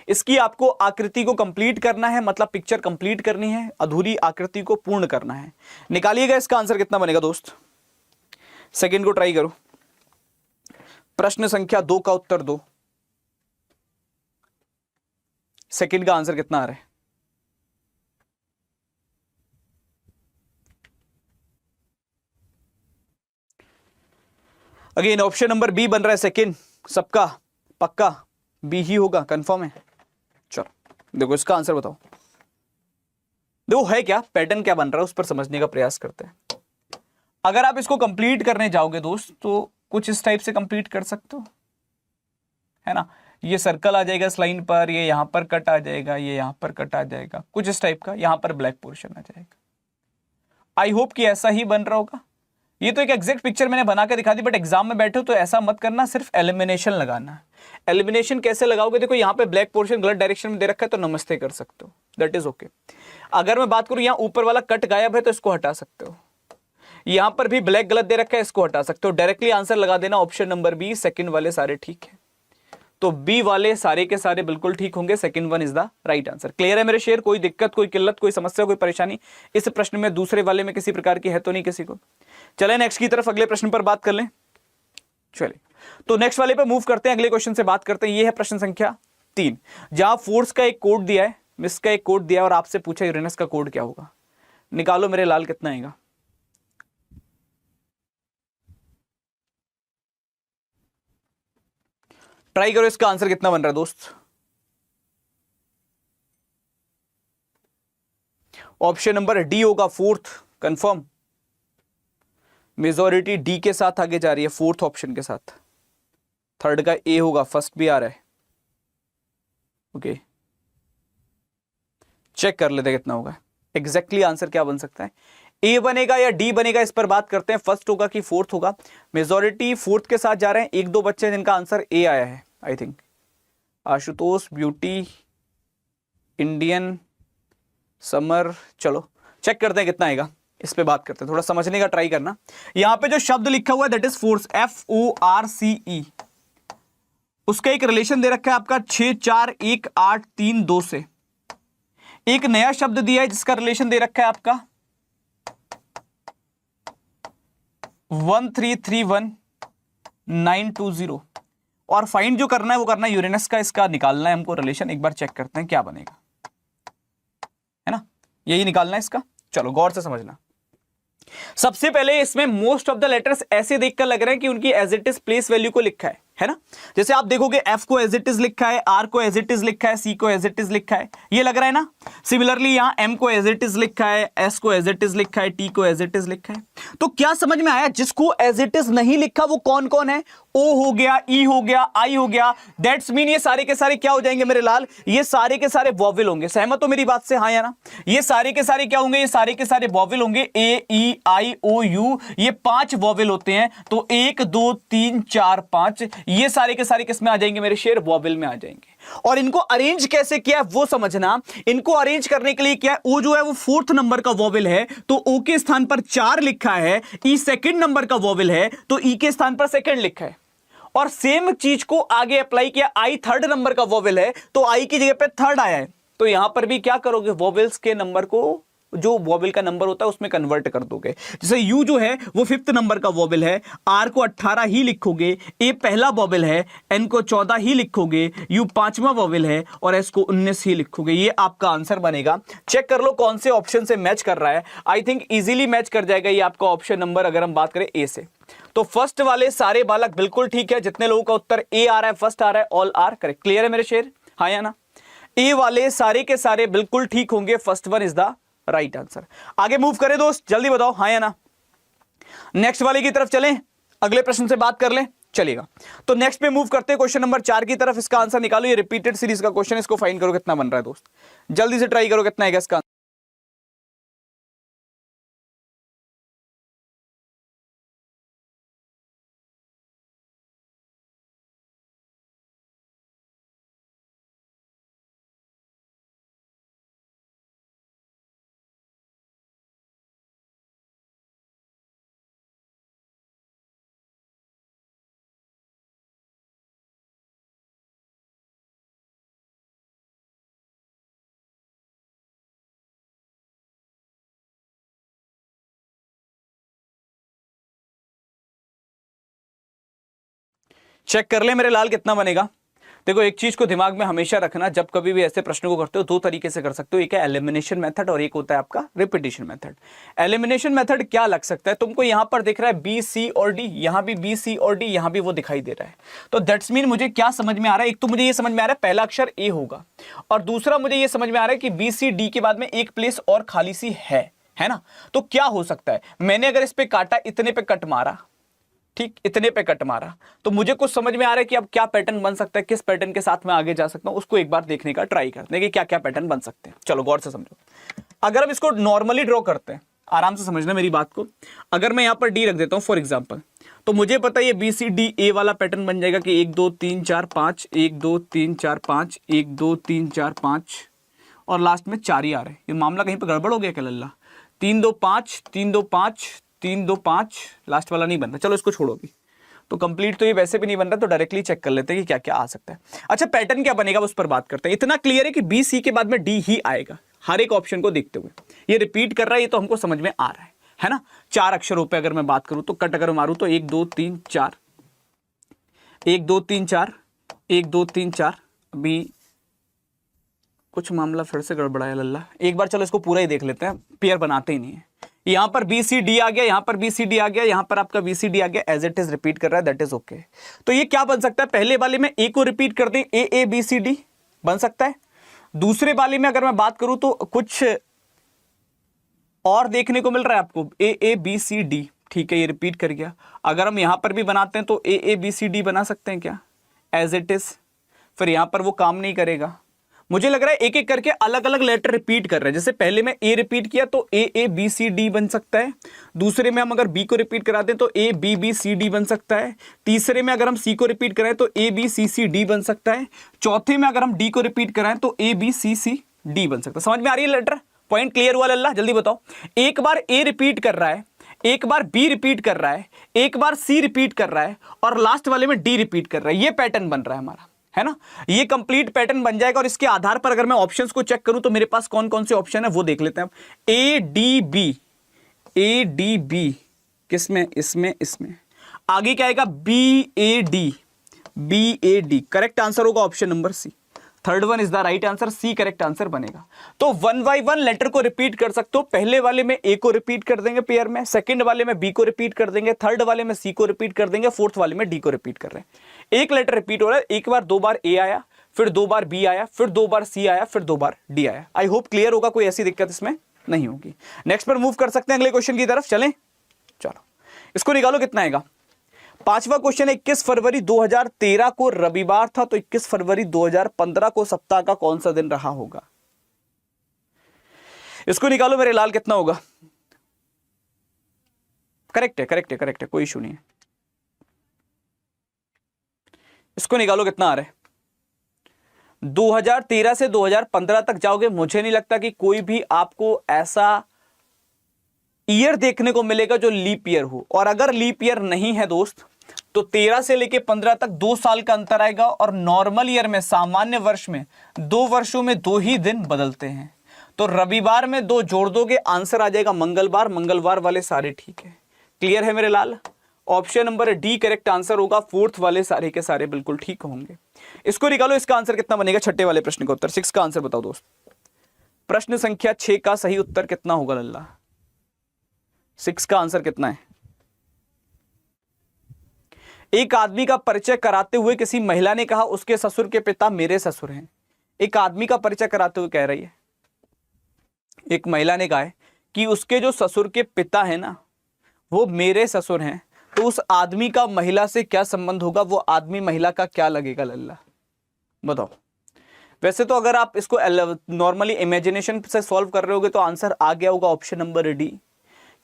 इसकी आपको आकृति को कंप्लीट करना है, मतलब पिक्चर कंप्लीट करनी है, अधूरी आकृति को पूर्ण करना है। निकालिएगा इसका आंसर कितना बनेगा दोस्त, सेकंड को ट्राई करो। प्रश्न संख्या 2 का उत्तर दो, सेकंड का आंसर कितना आ रहा है? अगेन ऑप्शन नंबर बी बन रहा है सेकंड, सबका पक्का बी ही होगा, कंफर्म है? चलो देखो इसका आंसर बताओ। देखो है क्या, पैटर्न क्या बन रहा है उस पर समझने का प्रयास करते हैं। अगर आप इसको कंप्लीट करने जाओगे दोस्त तो कुछ इस टाइप से कंप्लीट कर सकते हो, है ना। ये सर्कल आ जाएगा इस लाइन पर, ये यहां पर कट आ जाएगा, ये यहां पर कट आ जाएगा, कुछ इस टाइप का, यहां पर ब्लैक पोर्शन आ जाएगा। आई होप कि ऐसा ही बन रहा होगा। ये तो एक एग्जैक्ट पिक्चर मैंने बना के दिखा दी, बट एग्जाम में बैठे हो तो ऐसा मत करना, सिर्फ एलिमिनेशन लगाना है। एलिमिनेशन कैसे लगाओगे, देखो यहाँ पे ब्लैक पोर्शन गलत डायरेक्शन में दे रखा है तो नमस्ते कर सकते हो, दैट इज ओके। अगर मैं बात करूं यहाँ ऊपर वाला कट गायब है तो इसको हटा सकते हो। यहां पर भी ब्लैक गलत दे रखा है, इसको हटा सकते हो। डायरेक्टली आंसर लगा देना ऑप्शन नंबर बी, सेकंड वाले सारे ठीक है। तो बी वाले सारे के सारे बिल्कुल ठीक होंगे, second one is the right answer. Clear है मेरे शेर? कोई दिक्कत, कोई किल्लत, कोई समस्या, कोई परेशानी इस प्रश्न में दूसरे वाले में किसी प्रकार की है तो नहीं किसी को? चले नेक्स्ट की तरफ, अगले प्रश्न पर बात कर लें। चलिए तो नेक्स्ट वाले पे मूव करते हैं, अगले क्वेश्चन से बात करते हैं। ये है प्रश्न संख्या 3, जहां फोर्स का एक कोड दिया है, मिस का एक कोड दिया है और आपसे पूछा यूरेनस का कोड क्या होगा। निकालो मेरे लाल कितना आएगा। ट्राई करो इसका आंसर कितना बन रहा है दोस्त। ऑप्शन नंबर डी होगा, फोर्थ, कंफर्म। मेजॉरिटी डी के साथ आगे जा रही है, फोर्थ ऑप्शन के साथ। थर्ड का ए होगा, फर्स्ट भी आ रहा है। ओके चेक कर लेते कितना होगा एग्जैक्टली आंसर क्या बन सकता है। ए बनेगा या डी बनेगा इस पर बात करते हैं। फर्स्ट होगा कि फोर्थ होगा। मेजॉरिटी फोर्थ के साथ जा रहे हैं, एक दो बच्चे जिनका आंसर ए आया है, I think Ashutosh, beauty, Indian, summer. चलो चेक करते हैं कितना आएगा, इस पे बात करते हैं, थोड़ा समझने का ट्राई करना। यहां पे जो शब्द लिखा हुआ है दैट इज फोर्स, FORCE, उसका एक रिलेशन दे रखा है आपका 6 4 1 8 3 2 से। एक नया शब्द दिया है जिसका रिलेशन दे रखा है आपका 1331920, और फाइंड जो करना है वो करना है यूरेनस का, इसका निकालना है हमको रिलेशन। एक बार चेक करते हैं क्या बनेगा, है ना, यही निकालना है इसका। चलो गौर से समझना। सबसे पहले इसमें मोस्ट ऑफ द लेटर्स ऐसे देखकर लग रहे हैं कि उनकी as it is place value को लिखा है। है ना। जैसे आप देखोगे F को एज इट इज लिखा है, R को एज इट इज लिखा है, C को एज इट इज लिखा है, ये लग रहा है ना। सिमिलरली यहाँ M को एज इट इज लिखा है, S को एज इट इज लिखा है, T को एज इट इज लिखा है। तो क्या समझ में आया, जिसको एज इट इज नहीं लिखा वो कौन कौन है? O हो गया, E हो गया, I हो गया। दैट्स मीन ये सारे के सारे क्या हो जाएंगे मेरे लाल? ये सारे के सारे वॉवेल होंगे। सहमत हो मेरी बात से, हाँ या ना? ये सारे के सारे क्या होंगे? ये सारे के सारे वॉवेल होंगे। A E I O U, ये 5 वॉवेल होते हैं। तो 1 2 3 4 5 ये सारे के सारे किसमें आ जाएंगे मेरे शेर? वॉवेल में आ जाएंगे। और इनको अरेंज कैसे किया है वो समझना। इनको अरेंज करने के लिए क्या है, ओ जो है वो 4th नंबर का वॉवेल है, तो ओ के स्थान पर 4 लिखा है। ई 2nd नंबर का वॉवेल है, तो ई के स्थान पर 2nd लिखा है। और सेम चीज को आगे अप्लाई किया, आई 3rd नंबर का वॉवेल है, तो आई की जगह पे 3rd आया है। तो यहां पर भी क्या करोगे? वॉवेल्स के नंबर को, जो वॉवेल का नंबर होता है उसमें कन्वर्ट कर दोगे। जैसे यू जो है वो 5th नंबर का वॉवेल है, आर को 18 ही लिखोगे, ए पहला वॉवेल है, एन को 14 ही लिखोगे, यू 5वां वॉवेल है, और एस को 19 ही लिखोगे। ये आपका आंसर बनेगा। चेक कर लो कौन से ऑप्शन से मैच कर रहा है। आई थिंक इजीली मैच कर जाएगा ये आपका ऑप्शन नंबर, अगर हम बात करें ए से। तो फर्स्ट वाले सारे बालक बिल्कुल ठीक है। जितने लोगों का उत्तर ए आ रहा है, फर्स्ट आ रहा है, ऑल आर करेक्ट। क्लियर है मेरे शेर, हाँ या ना? ए वाले सारे के सारे बिल्कुल ठीक होंगे। First one is the right answer. आगे मूव करें दोस्त, जल्दी बताओ हाँ या ना। नेक्स्ट वाले की तरफ चलें, अगले प्रश्न से बात कर लें, चलेगा। तो नेक्स्ट पे मूव करते हैं क्वेश्चन नंबर 4 की तरफ। इसका आंसर निकालो। ये रिपीटेड सीरीज का क्वेश्चन, इसको फाइंड करो कितना बन रहा है दोस्त। जल्दी से ट्राई करो कितना है इसका। चेक कर ले मेरे लाल कितना बनेगा। देखो एक चीज को दिमाग में हमेशा रखना, जब कभी भी ऐसे प्रश्नों को करते हो दो तरीके से कर सकते हो। एक है एलिमिनेशन मेथड और एक होता है आपका रिपीटिशन मेथड। एलिमिनेशन मेथड क्या लग सकता है? तुमको यहां पर दिख रहा है बी सी और डी, यहां भी बी सी और डी, यहां भी वो दिखाई दे रहा है। तो दैट्स मीन मुझे क्या समझ में आ रहा है? एक तो मुझे ये समझ में आ रहा है पहला अक्षर ए होगा, और दूसरा मुझे ये समझ में आ रहा है कि बी सी डी के बाद में एक प्लेस और खाली सी है ना। तो क्या हो सकता है? मैंने अगर इस पे काटा, इतने पे कट मारा, ठीक, इतने पे कट मारा, तो मुझे कुछ समझ में आ रहा है कि अब क्या पैटर्न बन सकता है, किस पैटर्न के साथ मैं आगे जा सकता हूं, उसको एक बार देखने का ट्राई करते हैं कि क्या क्या पैटर्न बन सकते हैं। चलो गौर से समझो। अगर हम इसको नॉर्मली ड्रॉ करते हैं, आराम से समझना मेरी बात को। अगर मैं यहां पर डी रख देता हूं फॉर एग्जाम्पल, तो मुझे पता है ये बी सी डी ए वाला पैटर्न बन जाएगा कि 1 2 3 4 5, 1 2 3 4 5, 1 2 3 4 5, और लास्ट में 4 ही आ रहे हैं। ये मामला कहीं पर गड़बड़ हो गया क्या लल्ला? 3 2 5, 3 2 5, 3 2 5, लास्ट वाला नहीं बन रहा। चलो इसको छोड़ो अभी, तो कंप्लीट तो ये वैसे भी नहीं बन रहा, तो डायरेक्टली चेक कर लेते हैं कि क्या क्या आ सकता है। अच्छा पैटर्न क्या बनेगा उस पर बात करते हैं। इतना क्लियर है कि बी सी के बाद में डी ही आएगा हर एक ऑप्शन को देखते हुए। ये रिपीट कर रहा है, ये तो हमको समझ में आ रहा है ना। 4 अक्षरों पे अगर मैं बात करूं तो कट अगर मारूं तो 1 2 3 4, 1 2 3 4, 1 2 3 4। अभी कुछ मामला फिर से गड़बड़ाया लल्ला, एक बार चलो इसको पूरा ही देख लेते हैं, पेयर बनाते ही नहीं है। यहां पर बी सी डी आ गया, यहां पर बी सी डी आ गया, यहां पर आपका बी सी डी आ गया, एज इट इज रिपीट कर रहा है, दैट इज ओके। तो ये क्या बन सकता है? पहले वाले में ए को रिपीट कर दें, ए ए बी सी डी बन सकता है। दूसरे वाले में अगर मैं बात करूं तो कुछ और देखने को मिल रहा है आपको, ए ए बी सी डी, ठीक है, ये रिपीट कर गया। अगर हम यहां पर भी बनाते हैं तो ए ए बी सी डी बना सकते हैं क्या, एज इट इज। फिर यहां पर वो काम नहीं करेगा। मुझे लग रहा है एक एक करके अलग अलग लेटर रिपीट कर रहे हैं। जैसे पहले में ए रिपीट किया तो ए ए बी सी डी बन सकता है। दूसरे में हम अगर बी को रिपीट करा दें तो A B B C D बन सकता है। तीसरे में अगर हम सी को रिपीट कराएं तो A B C C D बन सकता है। चौथे में अगर हम डी को रिपीट कराएं तो A B C C D बन सकता है। समझ में आ रही है लेटर? पॉइंट क्लियर हुआ लल्ला? जल्दी बताओ। एक बार ए रिपीट कर रहा है, एक बार बी रिपीट कर रहा है, एक बार सी रिपीट कर रहा है, और लास्ट वाले में डी रिपीट कर रहा है। ये पैटर्न बन रहा है हमारा, है ना। ये कंप्लीट पैटर्न बन जाएगा। और इसके आधार पर अगर मैं ऑप्शंस को चेक करूं तो मेरे पास कौन कौन से ऑप्शन है वो देख लेते हैं। A D B, A D B किसमें? इसमें, इसमें। आगे क्या आएगा? B A D, B A D. Correct answer होगा option number C. Third one is the right answer, C correct answer बनेगा। तो वन बाय वन लेटर को रिपीट कर सकते हो। पहले वाले में ए को रिपीट कर देंगे पेयर में, सेकंड वाले में बी को रिपीट कर देंगे, थर्ड वाले में सी को रिपीट कर देंगे, फोर्थ वाले में डी को रिपीट कर रहे हैं। एक लेटर रिपीट हो रहा है, एक बार दो बार ए आया, फिर दो बार बी आया, फिर दो बार सी आया, फिर दो बार डी आया। आई होप क्लियर होगा, कोई ऐसी दिक्कत इसमें नहीं होगी। नेक्स्ट पर मूव कर सकते हैं अगले क्वेश्चन की तरफ, चलें। चलो इसको निकालो, कितना आएगा। पांचवा क्वेश्चन है, 21 फरवरी 2013 को रविवार था, तो 21 फरवरी 2015 को सप्ताह का कौन सा दिन रहा होगा। इसको निकालो मेरे लाल, कितना होगा। करेक्ट है, करेक्ट है, करेक्ट है, कोई इशू नहीं है। इसको निकालो, कितना आ रहा है। 2013 से 2015 तक जाओगे, मुझे नहीं लगता कि कोई भी आपको ऐसा ईयर देखने को मिलेगा जो लीप ईयर हो। और अगर लीप ईयर नहीं है दोस्त, तो 13 से लेके 15 तक 2 साल का अंतर आएगा। और नॉर्मल ईयर में, सामान्य वर्ष में 2 वर्षों में 2 ही दिन बदलते हैं। तो रविवार में 2 जोड़ दोगे, आंसर आ जाएगा मंगलवार। मंगलवार वाले सारे ठीक है। क्लियर है मेरे लाल। Option number D correct answer होगा, फोर्थ वाले सारे के सारे बिल्कुल ठीक होंगे। इसको निकालो, इसका आंसर कितना बनेगा। छठे वाले प्रश्न का उत्तर 6 का आंसर बताओ दोस्त। प्रश्न संख्या 6 का सही उत्तर कितना होगा लल्ला। 6 का आंसर कितना है। एक आदमी का परिचय कराते हुए किसी महिला ने कहा, उसके ससुर के पिता मेरे ससुर हैं। एक आदमी का परिचय कराते हुए कह रही है, एक महिला ने कहा है कि उसके जो ससुर के पिता है ना, वो मेरे ससुर हैं। तो उस आदमी का महिला से क्या संबंध होगा, वो आदमी महिला का क्या लगेगा लल्ला, बताओ। वैसे तो अगर आप इसको नॉर्मली इमेजिनेशन से सॉल्व कर रहे होगे तो आंसर आ गया होगा ऑप्शन नंबर डी,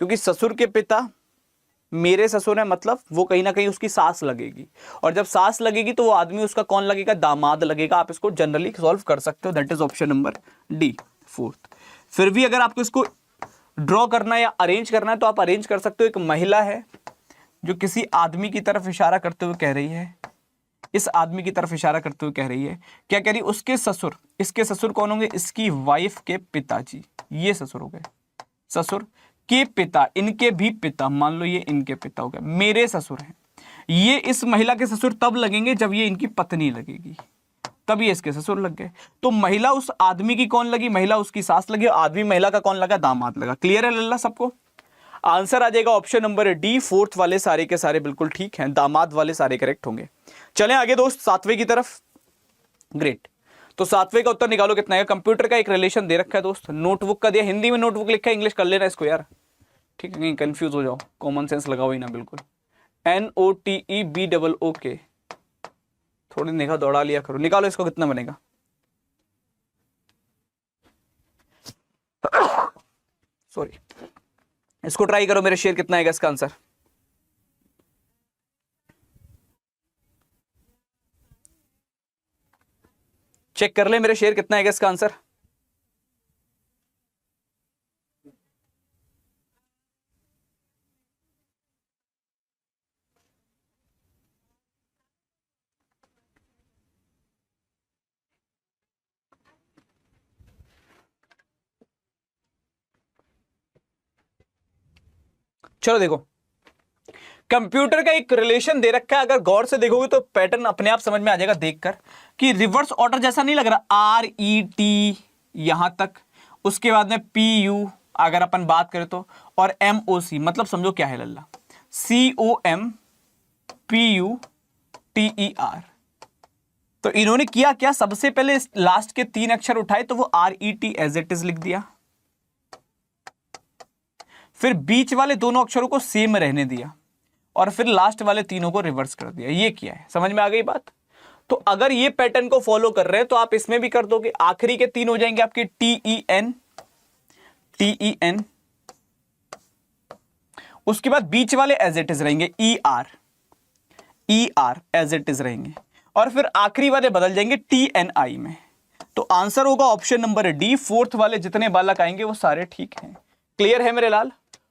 क्योंकि ससुर के पिता मेरे ससुर है, मतलब वो कहीं ना कहीं उसकी सास लगेगी। और जब सास लगेगी तो वो आदमी उसका कौन लगेगा, दामाद लगेगा। आप इसको जनरली सॉल्व कर सकते हो, that is option number D, fourth. फिर भी अगर आपको इसको ड्रॉ करना है या अरेंज करना है तो आप अरेंज कर सकते हो। एक महिला है जो किसी आदमी की तरफ इशारा करते हुए कह रही है, इस आदमी की तरफ इशारा करते हुए कह रही है, क्या कह रही, उसके ससुर, इसके ससुर कौन होंगे, इसकी वाइफ के पिताजी, ये ससुर हो गए। ससुर के पिता, इनके भी पिता, मान लो ये इनके पिता हो गए, मेरे ससुर हैं। ये इस महिला के ससुर तब लगेंगे जब ये इनकी पत्नी लगेगी, तब ये इसके ससुर लग गए। तो महिला उस आदमी की कौन लगी, महिला उसकी सास लगी, आदमी महिला का कौन लगा, दामाद लगा। क्लियर है लल्ला सबको। आंसर आ जाएगा ऑप्शन नंबर डी, फोर्थ वाले सारे के सारे बिल्कुल ठीक हैं, दामाद वाले सारे करेक्ट होंगे। चलें आगे दोस्त, सातवें की तरफ। ग्रेट। तो सातवें का उत्तर निकालो, कितना है। कंप्यूटर का एक रिलेशन दे रखा है दोस्त, नोटबुक का दिया, हिंदी में नोटबुक लिखा है, इंग्लिश कर लेना इसको यार, ठीक है, कहीं कंफ्यूज हो जाओ, कॉमन सेंस लगाओ ही ना बिल्कुल। NOTEBOOK, थोड़ी निगाह दौड़ा लिया करो। निकालो इसको, कितना बनेगा। सॉरी, इसको ट्राई करो मेरे शेर, कितना आएगा इसका आंसर। चेक कर ले मेरे शेर, कितना आएगा इसका आंसर। चलो देखो, कंप्यूटर का एक रिलेशन दे रखा है, अगर गौर से देखोगे तो पैटर्न अपने आप समझ में आ जाएगा देखकर, कि रिवर्स ऑर्डर जैसा नहीं लग रहा। RET यहां तक, उसके बाद में PU अगर अपन बात करें तो, और MOC, मतलब समझो क्या है लल्ला, COMPUTER। तो इन्होंने किया क्या, सबसे पहले लास्ट के 3 अक्षर उठाए तो वो RET एज इट इज लिख दिया, फिर बीच वाले दोनों अक्षरों को सेम रहने दिया, और फिर लास्ट वाले तीनों को रिवर्स कर दिया। ये किया है, समझ में आ गई बात। तो अगर ये पैटर्न को फॉलो कर रहे हैं तो आप इसमें भी कर दोगे। आखिरी के 3 हो जाएंगे आपके TEN, उसके बाद बीच वाले एज इट इज रहेंगे, ER एज इट इज रहेंगे, और फिर आखिरी वाले बदल जाएंगे TNI में। तो आंसर होगा ऑप्शन नंबर डी, फोर्थ वाले जितने बालक आएंगे वो सारे ठीक हैं। क्लियर है मेरे लाल।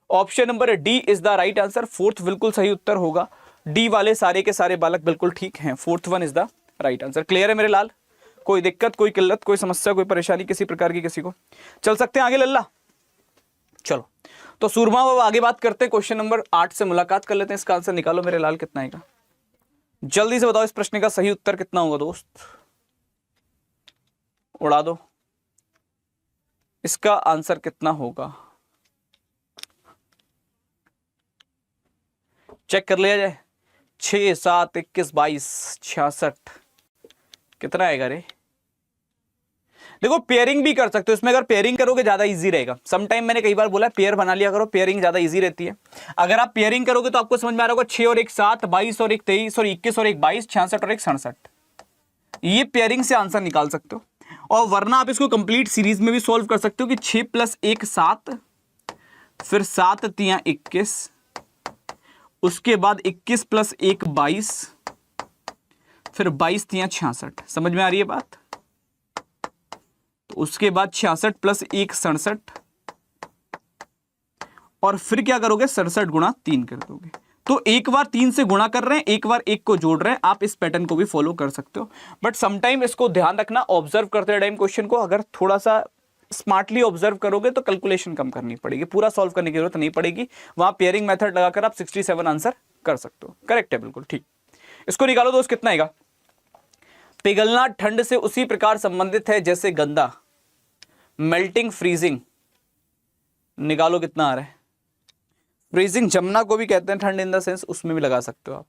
Option number D is the right answer, fourth बिल्कुल सही उत्तर होगा। डी वाले सारे के सारे बालक बिल्कुल ठीक हैं, fourth one is the right answer. Clear है मेरे लाल। कोई दिक्कत, कोई किल्लत, कोई समस्या, कोई परेशानी किसी प्रकार की किसी को। चल सकते हैं आगे लल्ला। चलो तो सूरमा बाबा आगे बात करते हैं, क्वेश्चन नंबर 8 से मुलाकात कर लेते हैं। इसका आंसर निकालो मेरे लाल, कितना आएगा जल्दी से बताओ। इस प्रश्न का सही उत्तर कितना होगा दोस्त। उड़ा दो। इसका आंसर कितना होगा चेक कर लिया जाए। 6, 7, 21, 22, 66 कितना आएगा रे? देखो पेयरिंग भी कर सकते हो इसमें, अगर पेयरिंग करोगे ज्यादा इजी रहेगा। समटाइम मैंने कई बार बोला पेयर बना लिया करो, पेयरिंग ज्यादा इजी रहती है। अगर आप पेयरिंग करोगे तो आपको समझ में आ रहा होगा 6 और 1 7, 22 और 1 23 और 21 और 1 22, 66 और 1 67, ये पेयरिंग से आंसर निकाल सकते हो। और वरना आप इसको कंप्लीट सीरीज में भी सॉल्व कर सकते हो कि 6 + 1 7, फिर 7 × 3 21, उसके बाद 21 + 1 22, फिर 22 × 3 66। समझ में आ रही है बात? तो उसके बाद 66 + 1 67, और फिर क्या करोगे 67 × 3 कर दोगे। तो एक बार 3 से गुणा कर रहे हैं, एक बार 1 को जोड़ रहे हैं। आप इस पैटर्न को भी फॉलो कर सकते हो, बट समटाइम इसको ध्यान रखना ऑब्जर्व करते टाइम क्वेश्चन को अगर थोड़ा सा स्मार्टली ऑब्जर्व करोगे तो कैलकुलेशन कम करनी पड़ेगी, पूरा सॉल्व करने की जरूरत नहीं पड़ेगी। वहां पेयरिंग मेथड लगाकर आप 67 आंसर कर सकते हो। करेक्ट है बिल्कुल ठीक। इसको निकालो दोस्त, कितना आएगा? पिघलना ठंड से उसी प्रकार संबंधित है जैसे गंदा, मेल्टिंग फ्रीजिंग। निकालो कितना आ रहा है? फ्रीजिंग जमना को भी कहते हैं ठंड इन द सेंस, उसमें भी लगा सकते हो आप।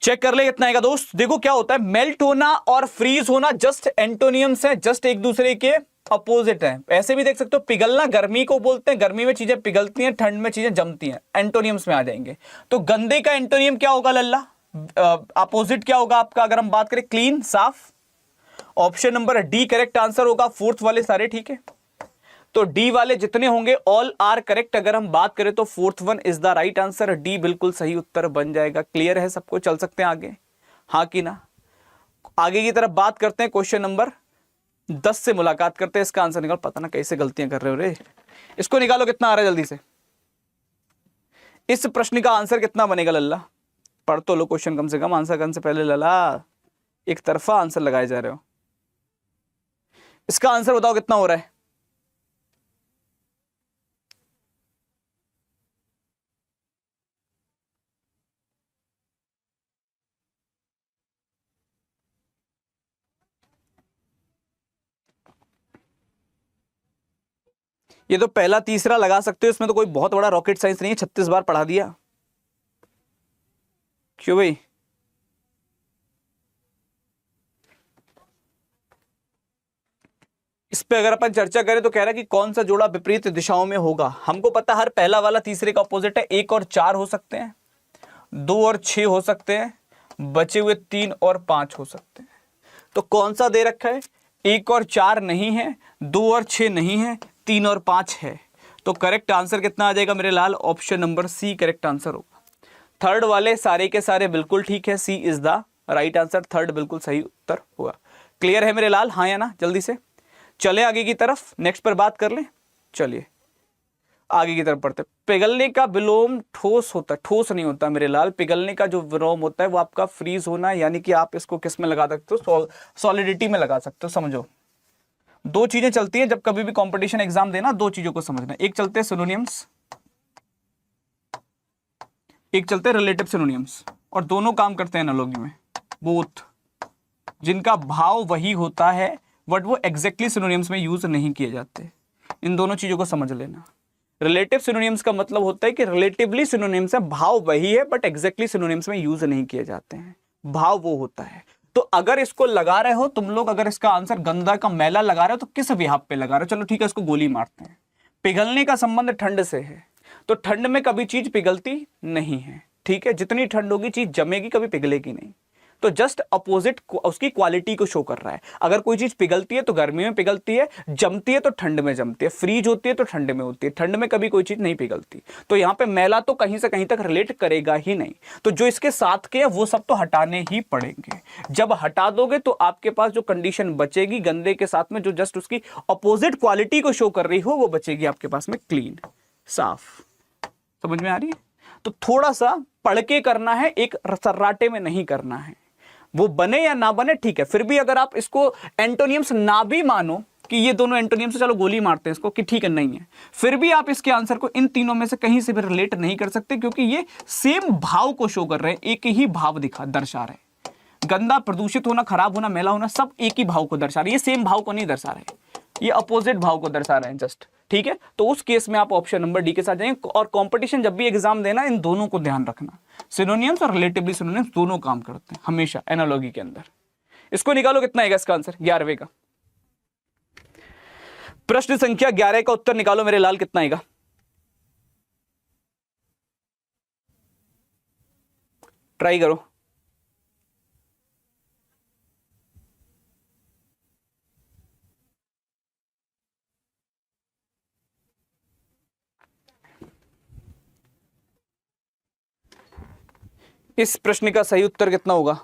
चेक कर ले कितना आएगा दोस्त। देखो क्या होता है, मेल्ट होना और फ्रीज होना जस्ट एंटोनियम्स है, जस्ट एक दूसरे के अपोजिट है। ऐसे भी देख सकते हो, पिघलना गर्मी को बोलते हैं, गर्मी में चीजें पिघलती हैं, ठंड में चीजें जमती हैं, एंटोनियम्स में आ जाएंगे। तो गंदे का एंटोनियम क्या होगा लल्ला? अपोजिट क्या होगा आपका? अगर हम बात करें क्लीन, साफ। Option number D correct answer होगा। फोर्थ वाले सारे ठीक है, तो डी वाले जितने होंगे ऑल आर करेक्ट। अगर हम बात करें तो fourth one is the right answer, D बिल्कुल सही उत्तर बन जाएगा। क्लियर है सबको? चल सकते हैं आगे, हाँ कि ना? आगे की तरफ बात करते हैं, क्वेश्चन नंबर 10 से मुलाकात करते हैं। इसका आंसर निकाल। पता ना कैसे गलतियां कर रहे हो रे। इसको निकालो कितना आ रहा है जल्दी से। इस प्रश्न का आंसर कितना बनेगा लल्ला? पढ़ तो लो क्वेश्चन कम से कम, आंसर करने से पहले लल्ला एक तरफा आंसर लगाए जा रहे हो। इसका आंसर बताओ कितना हो रहा है? ये तो पहला तीसरा लगा सकते हो, इसमें तो कोई बहुत बड़ा रॉकेट साइंस नहीं है। 36 बार पढ़ा दिया क्यों भाई? इस पे अगर अपन चर्चा करें तो कह रहा है कि कौन सा जोड़ा विपरीत दिशाओं में होगा। हमको पता हर पहला वाला तीसरे का अपोजिट है। 1 और 4 हो सकते हैं, 2 और 6 हो सकते हैं, बचे हुए 3 और 5 हो सकते हैं। तो कौन सा दे रखा है? 1 और 4 नहीं है, 2 और 6 नहीं है, 3 और 5 है। तो करेक्ट आंसर कितना आ जाएगा मेरे लाल? Option number C correct answer होगा। थर्ड वाले सारे के सारे बिल्कुल ठीक है, C is the right answer. Third बिल्कुल सही उत्तर होगा। क्लियर है मेरे लाल? हाँ या ना? जल्दी से चले आगे की तरफ, नेक्स्ट पर बात कर लें। चलिए आगे की तरफ बढ़ते। पिघलने का विलोम ठोस होता है, ठोस नहीं होता मेरे लाल। पिघलने का जो विलोम होता है वो आपका फ्रीज होना, यानी कि आप इसको किस में लगा सकते हो? सॉलिडिटी में लगा सकते हो। समझो, दो चीजें चलती हैं जब कभी भी कंपटीशन एग्जाम देना, दो चीजों को समझना। एक चलते हैं सिनोनिम्स, एक चलते हैं रिलेटिव सिनोनिम्स, और दोनों काम करते हैं एनालॉजी में। बोथ, जिनका भाव वही होता है बट वो एग्जैक्टली सिनोनिम्स में यूज नहीं किए जाते। इन दोनों चीजों को समझ लेना। रिलेटिव सिनोनिम्स का मतलब होता है कि रिलेटिवली सिनोनिम्स है, भाव वही है बट एग्जैक्टली सिनोनिम्स में यूज नहीं किए जाते हैं, भाव वो होता है। तो अगर इसको लगा रहे हो तुम लोग, अगर इसका आंसर गंदा का मैला लगा रहे हो तो किस विहाप पे लगा रहे हो? चलो ठीक है, इसको गोली मारते हैं। पिघलने का संबंध ठंड से है, तो ठंड में कभी चीज पिघलती नहीं है, ठीक है? जितनी ठंड होगी चीज जमेगी, कभी पिघलेगी नहीं। तो जस्ट अपोजिट उसकी क्वालिटी को शो कर रहा है। अगर कोई चीज पिघलती है तो गर्मी में पिघलती है, जमती है तो ठंड में जमती है, फ्रीज होती है तो ठंड में होती है, ठंड में कभी कोई चीज नहीं पिघलती। तो यहां पे मैला तो कहीं से कहीं तक रिलेट करेगा ही नहीं। तो जो इसके साथ के है वो सब तो हटाने ही पड़ेंगे। जब हटा दोगे तो आपके पास जो कंडीशन बचेगी गंदे के साथ में, जो जस्ट उसकी अपोजिट क्वालिटी को शो कर रही हो, वो बचेगी आपके पास में क्लीन, साफ। समझ में आ रही है? तो थोड़ा सा पढ़ के करना है, एक सर्राटे में नहीं करना है। वो बने या ना बने ठीक है, फिर भी अगर आप इसको एंटोनियम्स ना भी मानो कि ये दोनों एंटोनियम्स, चलो गोली मारते हैं इसको कि ठीक है नहीं है, फिर भी आप इसके आंसर को इन तीनों में से कहीं से भी रिलेट नहीं कर सकते, क्योंकि ये सेम भाव को शो कर रहे हैं, एक ही भाव दर्शा रहे हैं। गंदा, प्रदूषित होना, खराब होना, मैला होना, सब एक ही भाव को दर्शा रहे हैं। ये सेम भाव को नहीं दर्शा रहे, ये अपोजिट भाव को दर्शा रहे हैं जस्ट। ठीक है, तो उस केस में आप ऑप्शन नंबर डी के साथ जाएंगे। और कंपटीशन जब भी एग्जाम देना, इन दोनों को ध्यान रखना, सिनोनिम्स और रिलेटिवली सिनोनिम्स दोनों काम करते हैं हमेशा एनालॉजी के अंदर। इसको निकालो, कितना आएगा इसका आंसर 11वें का। प्रश्न संख्या 11 का उत्तर निकालो मेरे लाल, कितना आएगा? ट्राई करो। इस प्रश्न का सही उत्तर कितना होगा?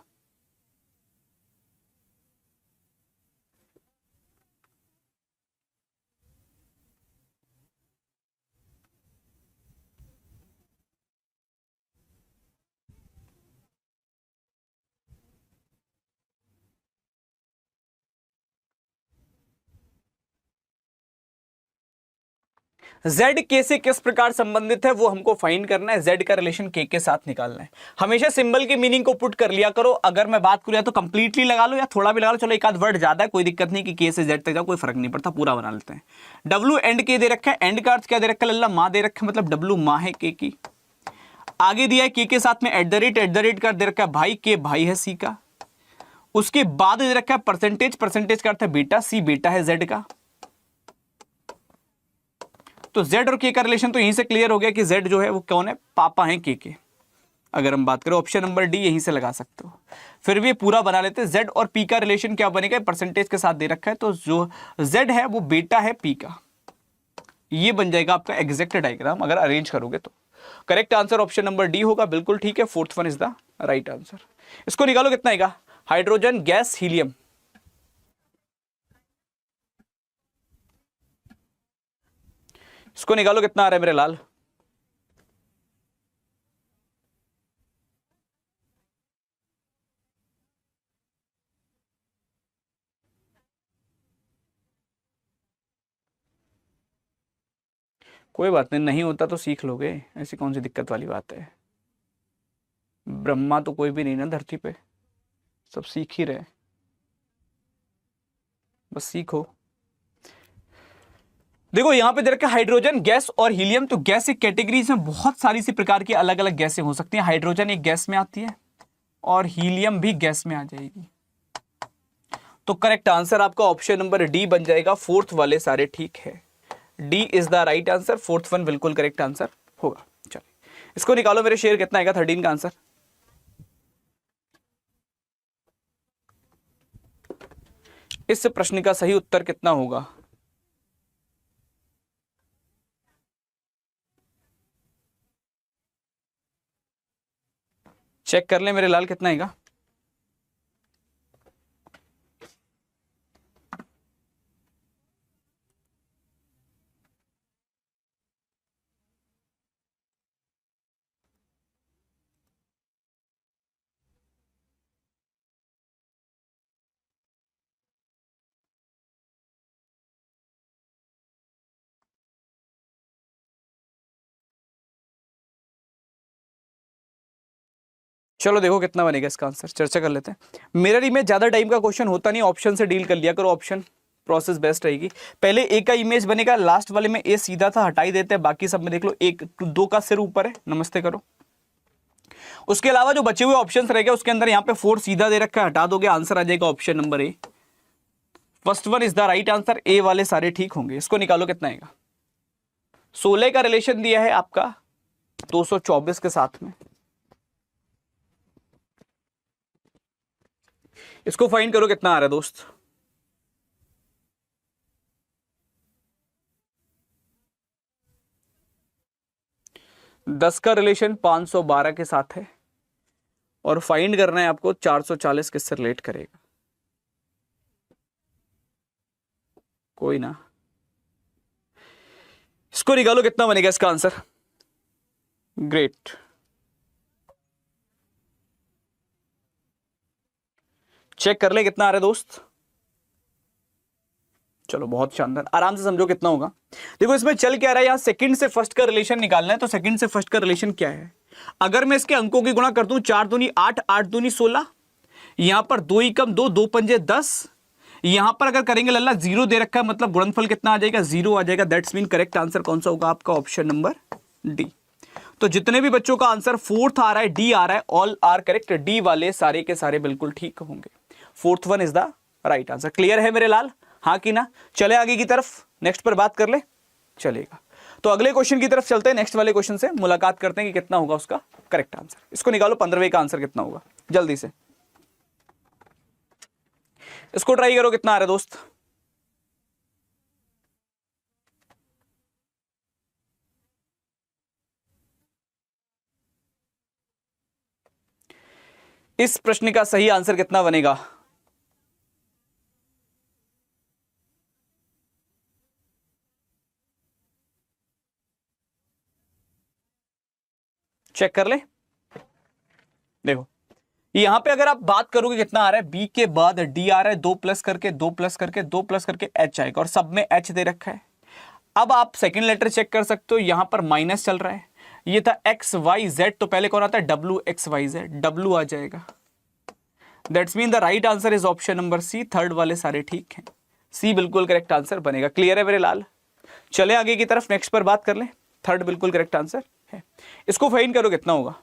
Z K से किस प्रकार संबंधित है वो हमको फाइंड करना है। Z का रिलेशन K के साथ निकालना है। हमेशा सिंबल के मीनिंग को पुट कर लिया करो। अगर मैं बात करूं या तो कंप्लीटली लगा लो या थोड़ा भी लगा लो, चलो एक आध वर्ड ज्यादा है कोई दिक्कत नहीं, कि K से Z तक जाओ कोई फर्क नहीं पड़ता, पूरा बना लेते हैं। W एंड K दे रखा है, एंड का अर्थ क्या दे रखा है? लल्ला माँ दे रखा है, मतलब W माँ है K की। आगे दिया है K के साथ में एट द रेट का दे रखा है भाई, K भाई है C का। उसके बाद दे रखा है परसेंटेज, परसेंटेज का अर्थ है बेटा, C बेटा है Z का। तो Z और K का रिलेशन तो यहीं से क्लियर हो गया कि Z जो है वो कौन है? पापा हैं K के। अगर हम बात करें ऑप्शन नंबर डी, यहीं से लगा सकते हो। फिर भी पूरा बना लेते हैं। Z और P का रिलेशन क्या बनेगा? परसेंटेज के साथ दे रखा है, तो जो Z है वो बेटा है P का। ये बन जाएगा आपका एग्जैक्ट डायग्राम अगर अरेंज करोगे तो। Correct answer option number D होगा, बिल्कुल ठीक है। Fourth one is the right answer. इसको निकालो, कितना आएगा? हाइड्रोजन गैस हीलियम, इसको निकालो, कितना आ रहा है मेरे लाल? कोई बात नहीं, नहीं होता तो सीख लोगे, ऐसी कौन सी दिक्कत वाली बात है। ब्रह्मा तो कोई भी नहीं ना धरती पे, सब सीख ही रहे, बस सीखो। देखो यहां पे दे रखा है हाइड्रोजन गैस और हीलियम। तो गैस एक कैटेगरीज में बहुत सारी सी प्रकार की अलग अलग गैसें हो सकती हैं। हाइड्रोजन एक गैस में आती है और हीलियम भी गैस में आ जाएगी। तो करेक्ट आंसर आपका ऑप्शन नंबर डी बन जाएगा। फोर्थ वाले सारे ठीक है, D is the right answer. Fourth one बिल्कुल करेक्ट आंसर होगा। चलिए इसको निकालो मेरे शेर, कितना आएगा 13 का आंसर? इस प्रश्न का सही उत्तर कितना होगा? चेक कर ले मेरे लाल, कितना आएगा? चलो देखो कितना बनेगा इसका आंसर, चर्चा कर लेते हैं। मिरर इमेज ज्यादा टाइम का क्वेश्चन होता नहीं, ऑप्शन से डील कर लिया करो, ऑप्शन प्रोसेस बेस्ट रहेगी। पहले ए का इमेज बनेगा, लास्ट वाले में ए सीधा था, हटाई देते हैं, बाकी सब में देख लो एक दो का सिर ऊपर है, नमस्ते करो। उसके अलावा जो बचे हुए ऑप्शन रहेगा उसके अंदर यहाँ पे 4 सीधा दे रखा है, हटा दोगे, आंसर आ जाएगा option number A. First one is the right answer, A वाले सारे ठीक होंगे। इसको निकालो, कितना आएगा? 16 का रिलेशन दिया है आपका 224 के साथ में। इसको फाइंड करो, कितना आ रहा है दोस्त? दस का रिलेशन 512 के साथ है और फाइंड करना है आपको 440 किससे रिलेट करेगा। कोई ना, इसको निकालो, कितना बनेगा इसका आंसर? ग्रेट, चेक कर ले कितना आ रहा है दोस्त। चलो बहुत शानदार, आराम से समझो कितना होगा। देखो इसमें चल क्या रहा है, यहां सेकंड से फर्स्ट का रिलेशन निकालना है। तो सेकंड से फर्स्ट का रिलेशन क्या है? अगर मैं इसके अंकों की गुणा कर दूं, 4 दूनी 8, 8 दूनी 16, यहां पर 2 एकम 2, 2 पंजे 10। यहां पर अगर करेंगे लल्ला 0 दे रखा है, मतलब गुणनफल कितना आ जाएगा, 0 आ जाएगा। दैट्स मीन करेक्ट आंसर कौन सा होगा आपका, ऑप्शन नंबर डी। तो जितने भी बच्चों का आंसर फोर्थ आ रहा है, डी आ रहा है, ऑल आर करेक्ट। डी वाले सारे के सारे बिल्कुल ठीक होंगे। Fourth one is the right answer. Clear है मेरे लाल, हाँ कि ना? चले आगे की तरफ, नेक्स्ट पर बात कर ले, चलेगा। तो अगले क्वेश्चन की तरफ चलते हैं, नेक्स्ट वाले क्वेश्चन से मुलाकात करते हैं कि कितना होगा उसका करेक्ट आंसर। इसको निकालो, 15वें का आंसर कितना होगा, जल्दी से इसको ट्राई करो, कितना आ रहा है दोस्त? इस प्रश्न का सही आंसर कितना बनेगा? चेक कर ले। देखो यहां पे अगर आप बात करोगे कितना आ रहा है, बी के बाद डी आ रहा है, 2 प्लस करके 2 प्लस करके 2 प्लस करके एच आएगा, और सब में एच दे रखा है। अब आप सेकंड लेटर चेक कर सकते हो, यहां पर माइनस चल रहा है, ये था एक्स वाई जेड, तो पहले कौन आता है, W X Y Z, W आ जाएगा। That's mean the right answer is option number C. Third वाले सारे ठीक हैं, सी बिल्कुल करेक्ट आंसर बनेगा। क्लियर है मेरे लाल? चले आगे की तरफ, नेक्स्ट पर बात कर ले। थर्ड बिल्कुल करेक्ट आंसर है। इसको फाइन करो, कितना होगा?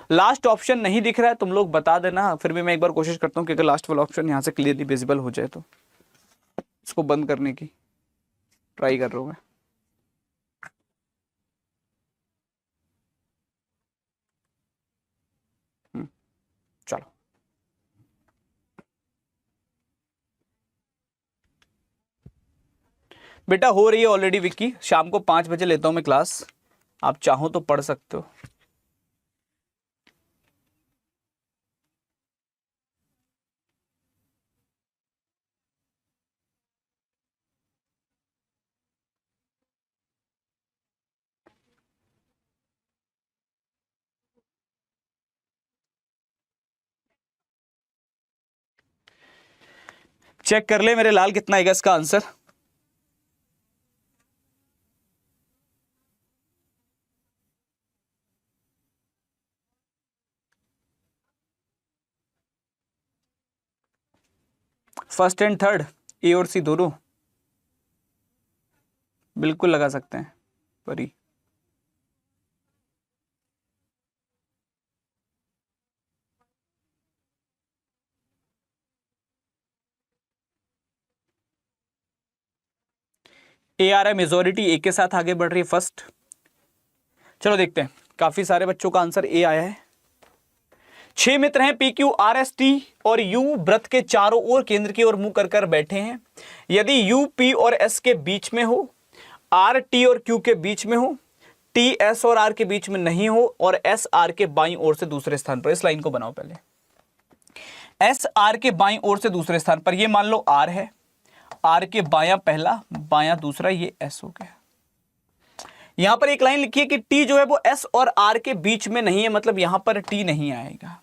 लास्ट ऑप्शन नहीं दिख रहा है, तुम लोग बता देना, फिर भी मैं एक बार कोशिश करता हूं कि अगर लास्ट वाला ऑप्शन यहां से क्लियरली विजिबल हो जाए तो। इसको बंद करने की ट्राई कर रहा हूं मैं। चलो बेटा, हो रही है ऑलरेडी विक्की, शाम को 5 बजे लेता हूं मैं क्लास, आप चाहो तो पढ़ सकते हो। चेक कर ले मेरे लाल, कितना आएगा इसका आंसर? फर्स्ट एंड थर्ड, ए और सी दोनों बिल्कुल लगा सकते हैं परी। ए आ रहा है, मेजोरिटी ए के साथ आगे बढ़ रही है फर्स्ट। चलो देखते हैं, काफी सारे बच्चों का आंसर ए आया है। 6 मित्र हैं, P Q R S T और यू वृत्त के चारों ओर केंद्र की ओर मुंह कर कर बैठे हैं। यदि यू पी और एस के बीच में हो, आर टी और क्यू के बीच में हो, टी एस और आर के बीच में नहीं हो, और एस आर के बाईं ओर से दूसरे स्थान पर। इस लाइन को बनाओ पहले। एस आर के बाईं ओर से दूसरे स्थान पर, ये मान लो आर है, आर के बायां पहला, बायां दूसरा, ये एस हो गया। यहां पर एक लाइन लिखी है कि टी जो है वो एस और आर के बीच में नहीं है, मतलब यहां पर टी नहीं आएगा।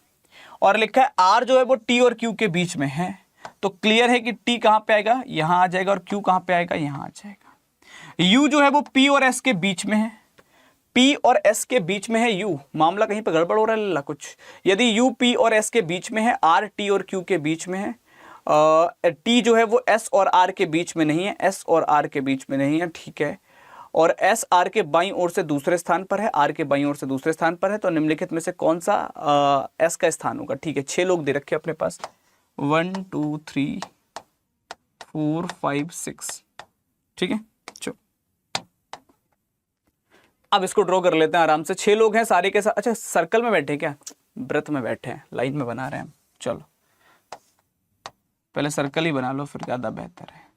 और लिखा है आर जो है वो टी और क्यू के बीच में है, तो क्लियर है कि टी कहां पे आएगा, यहां आ जाएगा, और क्यू कहां पे आएगा, यहां आ जाएगा। यू जो है वो पी और एस के बीच में है, पी और एस के बीच में है यू। मामला कहीं पे गड़बड़ हो रहा है लल्ला कुछ। यदि यू पी और एस के बीच में है, आर टी और क्यू के बीच में है, टी जो है वो एस और आर के बीच में नहीं है, एस और आर के बीच में नहीं है, ठीक है। और एस आर के बाईं ओर से दूसरे स्थान पर है, आर के बाईं ओर से दूसरे स्थान पर है, तो निम्नलिखित में से कौन सा एस का स्थान होगा? ठीक है, 6 लोग दे रखे अपने पास, 1 2 3 4 5 6, ठीक है। चलो अब इसको ड्रॉ कर लेते हैं आराम से। 6 लोग हैं सारे के साथ। अच्छा, सर्कल में बैठे क्या? वृत्त में बैठे हैं, लाइन में बना रहे हैं। चलो पहले सर्कल ही बना लो, फिर ज्यादा बेहतर है।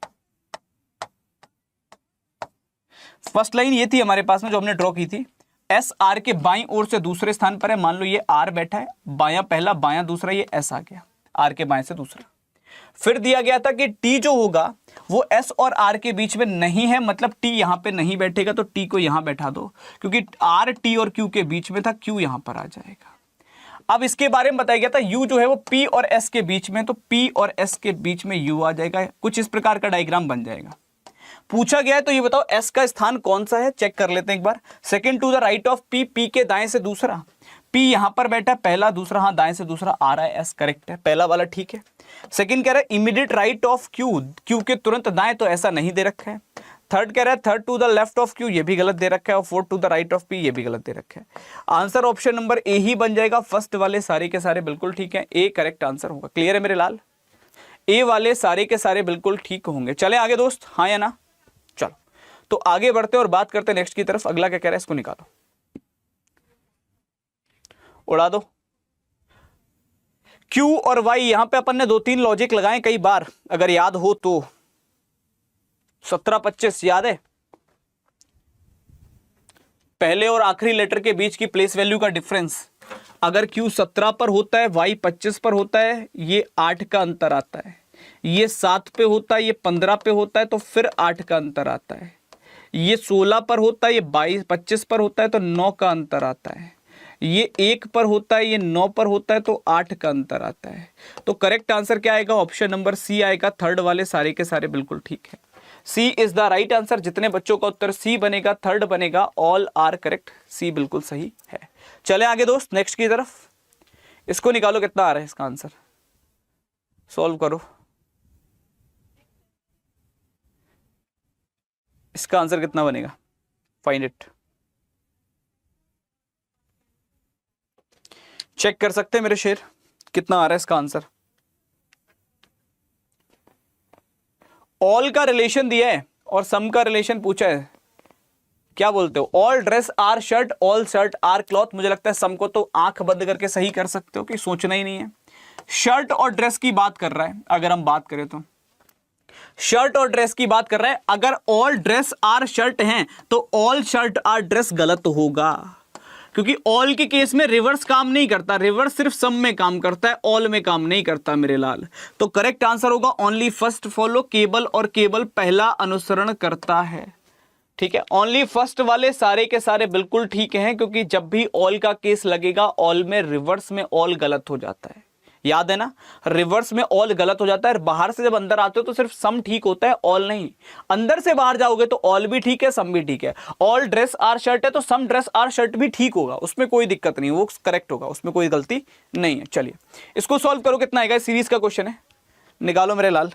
फर्स्ट लाइन ये थी हमारे पास में जो हमने ड्रॉ की थी, एस आर के बाईं ओर से दूसरे स्थान पर है। मान लो ये आर बैठा है, बायां पहला, बायां दूसरा, ये एस आ गया, आर के बाएं से दूसरा। फिर दिया गया था कि टी जो होगा वो एस और आर के बीच में नहीं है, मतलब टी यहां पे नहीं बैठेगा, तो टी को यहां बैठा दो, क्योंकि आर टी और क्यू के बीच में था, क्यू यहां पर आ जाएगा। अब इसके बारे में बताया गया था यू जो है वो पी और एस के बीच में, तो पी और एस के बीच में यू आ जाएगा। कुछ इस प्रकार का डायग्राम बन जाएगा। पूछा गया है तो ये बताओ एस का स्थान कौन सा है, चेक कर लेते हैं एक बार। Second to the right of P, P के दाएं से दूसरा, P यहां पर बैठा है, पहला दूसरा, हाँ दाएं से दूसरा आ रहा है, S करेक्ट है, पहला वाला ठीक है। सेकंड कह रहा है immediate right of Q, Q के तुरंत दाएं, तो ऐसा नहीं दे रखा है। थर्ड कह रहा है third to the left of Q, ये भी गलत दे रखा है, और fourth to the right of P, ये भी गलत दे रखा है। आंसर ऑप्शन नंबर ए ही बन जाएगा, फर्स्ट वाले सारे के सारे बिल्कुल ठीक है, ए करेक्ट आंसर होगा। क्लियर है मेरे लाल, ए वाले सारे के सारे बिल्कुल ठीक होंगे। चले आगे दोस्त, हाँ या ना, चलो तो आगे बढ़ते और बात करते नेक्स्ट की तरफ। अगला क्या कह रहा है, इसको निकालो, उड़ा दो। Q और Y, यहां पे अपन ने 2-3 लॉजिक लगाए कई बार, अगर याद हो तो 17-25 याद है, पहले और आखिरी लेटर के बीच की प्लेस वैल्यू का डिफरेंस। अगर Q 17 पर होता है, Y 25 पर होता है, ये 8 का अंतर आता है। ये 7 पे होता है, ये 15 पे होता है, तो फिर 8 का अंतर आता है। ये 16 पर होता है, ये 25 पर होता है, तो 9 का अंतर आता है। ये 1 पर होता है, ये 9 पर होता है, तो 8 का अंतर आता है। तो करेक्ट आंसर क्या आएगा, ऑप्शन नंबर सी आएगा, थर्ड वाले सारे के सारे बिल्कुल ठीक है। C is the right answer. जितने बच्चों का उत्तर सी बनेगा, थर्ड बनेगा, ऑल आर करेक्ट, सी बिल्कुल सही है। चले आगे दोस्त नेक्स्ट की तरफ, इसको निकालो कितना आ रहा है इसका आंसर, सॉल्व करो। इसका आंसर कितना बनेगा, फाइंड इट। चेक कर सकते हैं मेरे शेर, कितना आ रहा है इसका आंसर। ऑल का रिलेशन दिया है और सम का रिलेशन पूछा है, क्या बोलते हो, all dress are shirt, all shirt are cloth. मुझे लगता है सम को तो आंख बंद करके सही कर सकते हो, कि सोचना ही नहीं है। शर्ट और ड्रेस की बात कर रहा है, अगर हम बात करें तो शर्ट और ड्रेस की बात कर रहा है। अगर ऑल ड्रेस आर शर्ट हैं तो ऑल शर्ट आर ड्रेस गलत होगा, क्योंकि ऑल के केस में रिवर्स काम नहीं करता, रिवर्स सिर्फ सम में काम करता है, ऑल में काम नहीं करता मेरे लाल। तो करेक्ट आंसर होगा ओनली फर्स्ट फॉलो, केवल और केवल पहला अनुसरण करता है। ठीक है, ओनली फर्स्ट वाले सारे के सारे बिल्कुल ठीक हैं, क्योंकि जब भी ऑल का केस लगेगा, ऑल में रिवर्स में ऑल गलत हो जाता है, याद है ना, रिवर्स में ऑल गलत हो जाता है। बाहर से जब अंदर आते हो तो सिर्फ सम ठीक होता है, ऑल नहीं। अंदर से बाहर जाओगे तो ऑल भी ठीक है, सम भी ठीक है। ऑल ड्रेस आर शर्ट है तो सम ड्रेस आर शर्ट भी ठीक होगा, उसमें कोई दिक्कत नहीं, वो करेक्ट होगा, उसमें कोई गलती नहीं है। चलिए इसको सॉल्व करो, कितना आएगा, सीरीज का क्वेश्चन है, निकालो मेरे लाल,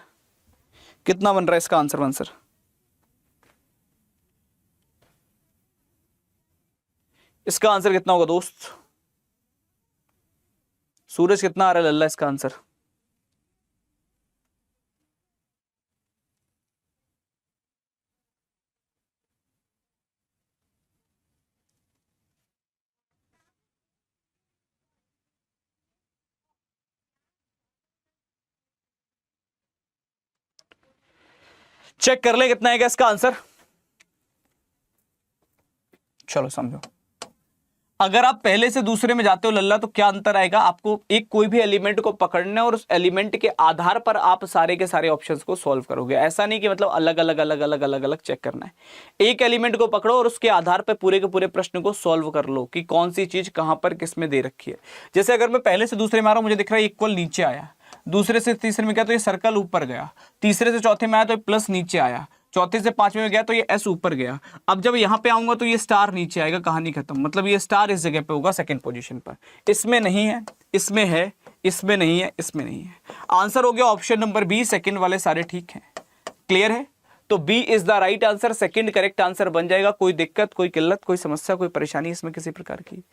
कितना बन रहा है इसका आंसर। इसका आंसर कितना होगा दोस्त, सूरज कितना आ रहा है लल्ला इसका आंसर। चेक कर ले कितना आएगा इसका आंसर, चलो समझो। अगर आप पहले से दूसरे में जाते हो लल्ला, तो क्या अंतर आएगा, आपको एक कोई भी एलिमेंट को पकड़ना है और उस एलिमेंट के आधार पर आप सारे के सारे ऑप्शंस को सॉल्व करोगे। ऐसा नहीं कि मतलब अलग अलग चेक करना है, एक एलिमेंट को पकड़ो और उसके आधार पर पूरे के पूरे प्रश्न को सॉल्व कर लो कि कौन सी चीज कहां पर किस में दे रखी है। जैसे अगर मैं पहले से दूसरे में आ रहा हूं, मुझे दिख रहा है इक्वल नीचे आया, दूसरे से तीसरे में गया तो ये सर्कल ऊपर गया, तीसरे से चौथे में आया तो प्लस नीचे आया, चौथे से पांचवें में गया तो ये एस ऊपर गया। अब जब यहां पे आऊंगा तो ये स्टार नीचे आएगा, कहानी खत्म। मतलब ये स्टार इस जगह पे होगा सेकंड पोजीशन पर, इसमें नहीं है, इसमें है, इसमें नहीं है, इसमें नहीं है। आंसर हो गया ऑप्शन नंबर बी, सेकंड वाले सारे ठीक हैं। क्लियर है, तो B is the right answer, second correct answer बन जाएगा। कोई दिक्कत, कोई किल्लत, कोई समस्या, कोई परेशानी इसमें किसी प्रकार की।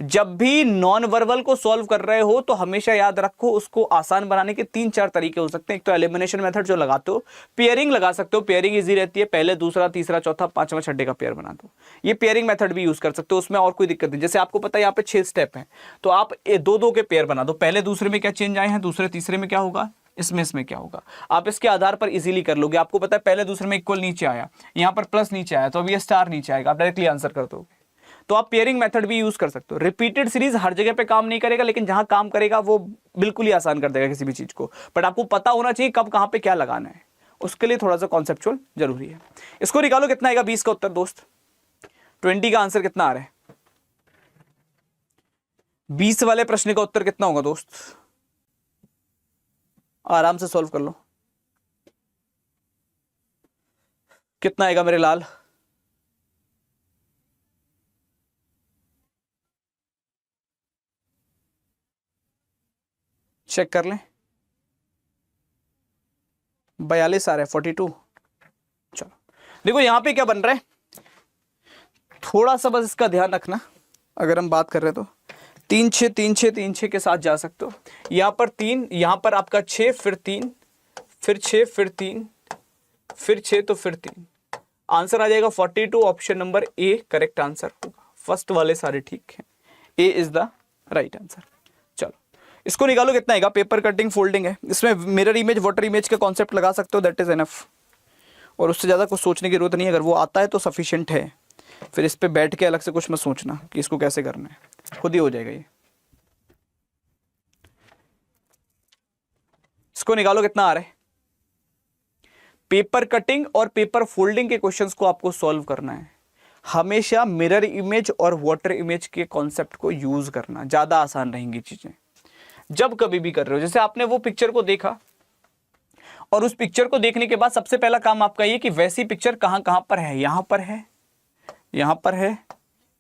जब भी नॉन वर्बल को सॉल्व कर रहे हो तो हमेशा याद रखो, उसको आसान बनाने के 3-4 तरीके हो सकते हैं। एक तो एलिमिनेशन मेथड जो लगाते हो, पेयरिंग लगा सकते हो, पेयरिंग इजी रहती है, पहले दूसरा तीसरा चौथा पांचवा छठे का पेयर बना दो, ये पेयरिंग मेथड भी यूज कर सकते हो, उसमें और कोई दिक्कत नहीं। जैसे आपको पता है यहाँ पे 6 स्टेप हैं, तो आप 2-2 के पेयर बना दो, पहले दूसरे में क्या चेंज आए हैं, दूसरे तीसरे में क्या होगा, इसमें क्या होगा, आप इसके आधार पर इजीली कर लोगे। आपको पता है पहले दूसरे में इक्वल नीचे आया, यहां पर प्लस नीचे आया, तो अब ये स्टार नीचे आएगा, आप डायरेक्टली आंसर कर दोगे। तो आप पेयरिंग मेथड भी यूज कर सकते हो। रिपीटेड सीरीज हर जगह पे काम नहीं करेगा, लेकिन जहां काम करेगा वो बिल्कुल ही आसान कर देगा किसी भी चीज को, बट आपको पता होना चाहिए कब कहां पे क्या लगाना है, उसके लिए थोड़ा सा कॉन्सेप्चुअल जरूरी है। इसको निकालो कितना आएगा 20 का उत्तर दोस्त, 20 का आंसर कितना आ रहा है, 20 वाले प्रश्न का उत्तर कितना होगा दोस्त, आराम से सॉल्व कर लो, कितना आएगा मेरे लाल, चेक कर लें, 42 आ रहा है, 42। चलो देखो यहां पे क्या बन रहा है, थोड़ा सा बस इसका ध्यान रखना। अगर हम बात कर रहे हैं तो 3 6 3 6 3 6 के साथ जा सकते हो। यहां पर 3, यहां पर आपका 6, फिर 3, फिर 6, फिर 3, फिर 6, तो फिर 3। आंसर आ जाएगा 42। Option number A correct answer होगा। फर्स्ट वाले सारे ठीक हैं, ए इज द राइट आंसर। चलो इसको निकालो, कितना आएगा। पेपर कटिंग फोल्डिंग है, इसमें मिरर इमेज वाटर इमेज का कॉन्सेप्ट लगा सकते हो, दैट इज एनफ। और उससे ज़्यादा कुछ सोचने की जरूरत नहीं है, अगर वो आता है तो सफिशिएंट है। फिर इस पे बैठ के अलग से कुछ मत सोचना कि इसको कैसे करना है, खुद ही हो जाएगा ये। इसको निकालो, कितना आ रहा है। पेपर कटिंग और पेपर फोल्डिंग के क्वेश्चंस को आपको सॉल्व करना है। हमेशा मिरर इमेज और वाटर इमेज के कॉन्सेप्ट को यूज करना, ज्यादा आसान रहेंगी चीजें जब कभी भी कर रहे हो। जैसे आपने वो पिक्चर को देखा और उस पिक्चर को देखने के बाद सबसे पहला काम आपका ये कि वैसी पिक्चर कहां कहां पर है, यहां पर है, यहां पर है,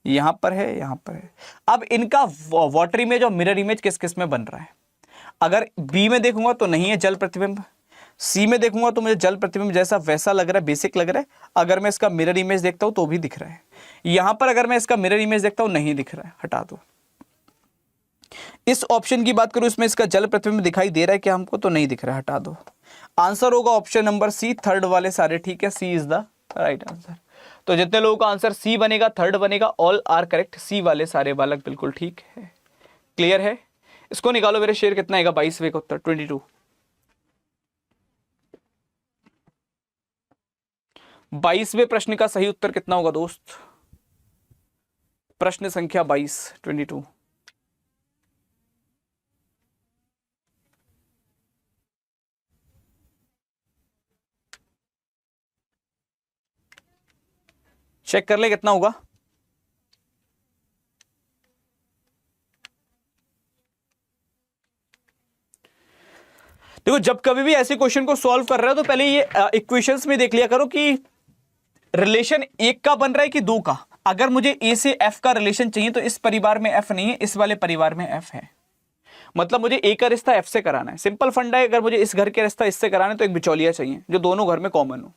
यहां पर है, यहां पर है। अब इनका वाटर इमेज और मिरर इमेज किस किस में बन रहा है। अगर बी में देखूंगा तो नहीं है जल प्रतिबिंब, सी में देखूंगा तो मुझे जल प्रतिबिंब जैसा वैसा लग रहा है, बेसिक लग रहा है। अगर मैं इसका मिरर इमेज देखता हूं तो भी दिख रहा है। यहां पर अगर मैं इसका मिरर इमेज देखता हूं नहीं दिख रहा है, हटा दो। इस ऑप्शन की बात करूं, इसमें इसका जल प्रतिबिंब दिखाई दे रहा है क्या हमको, तो नहीं दिख रहा है, हटा दो। आंसर होगा ऑप्शन नंबर सी, थर्ड वाले सारे ठीक है, C is the right answer. तो जितने लोगों का आंसर सी बनेगा, थर्ड बनेगा, ऑल आर करेक्ट, सी वाले सारे बालक बिल्कुल ठीक है। क्लियर है। इसको निकालो मेरे शेर, कितना आएगा 22वें का उत्तर 22। 22वें प्रश्न का सही उत्तर कितना होगा दोस्त। प्रश्न संख्या 22, 22। चेक कर ले कितना होगा। देखो जब कभी भी ऐसे क्वेश्चन को सॉल्व कर रहे हो तो पहले ये इक्वेशंस में देख लिया करो कि रिलेशन एक का बन रहा है कि दो का। अगर मुझे ए से एफ का रिलेशन चाहिए तो इस परिवार में एफ नहीं है, इस वाले परिवार में एफ है। मतलब मुझे ए का रिश्ता एफ से कराना है, सिंपल फंडा है। अगर मुझे इस घर के रिश्ता इससे कराना है तो एक बिचौलिया चाहिए जो दोनों घर में कॉमन हो।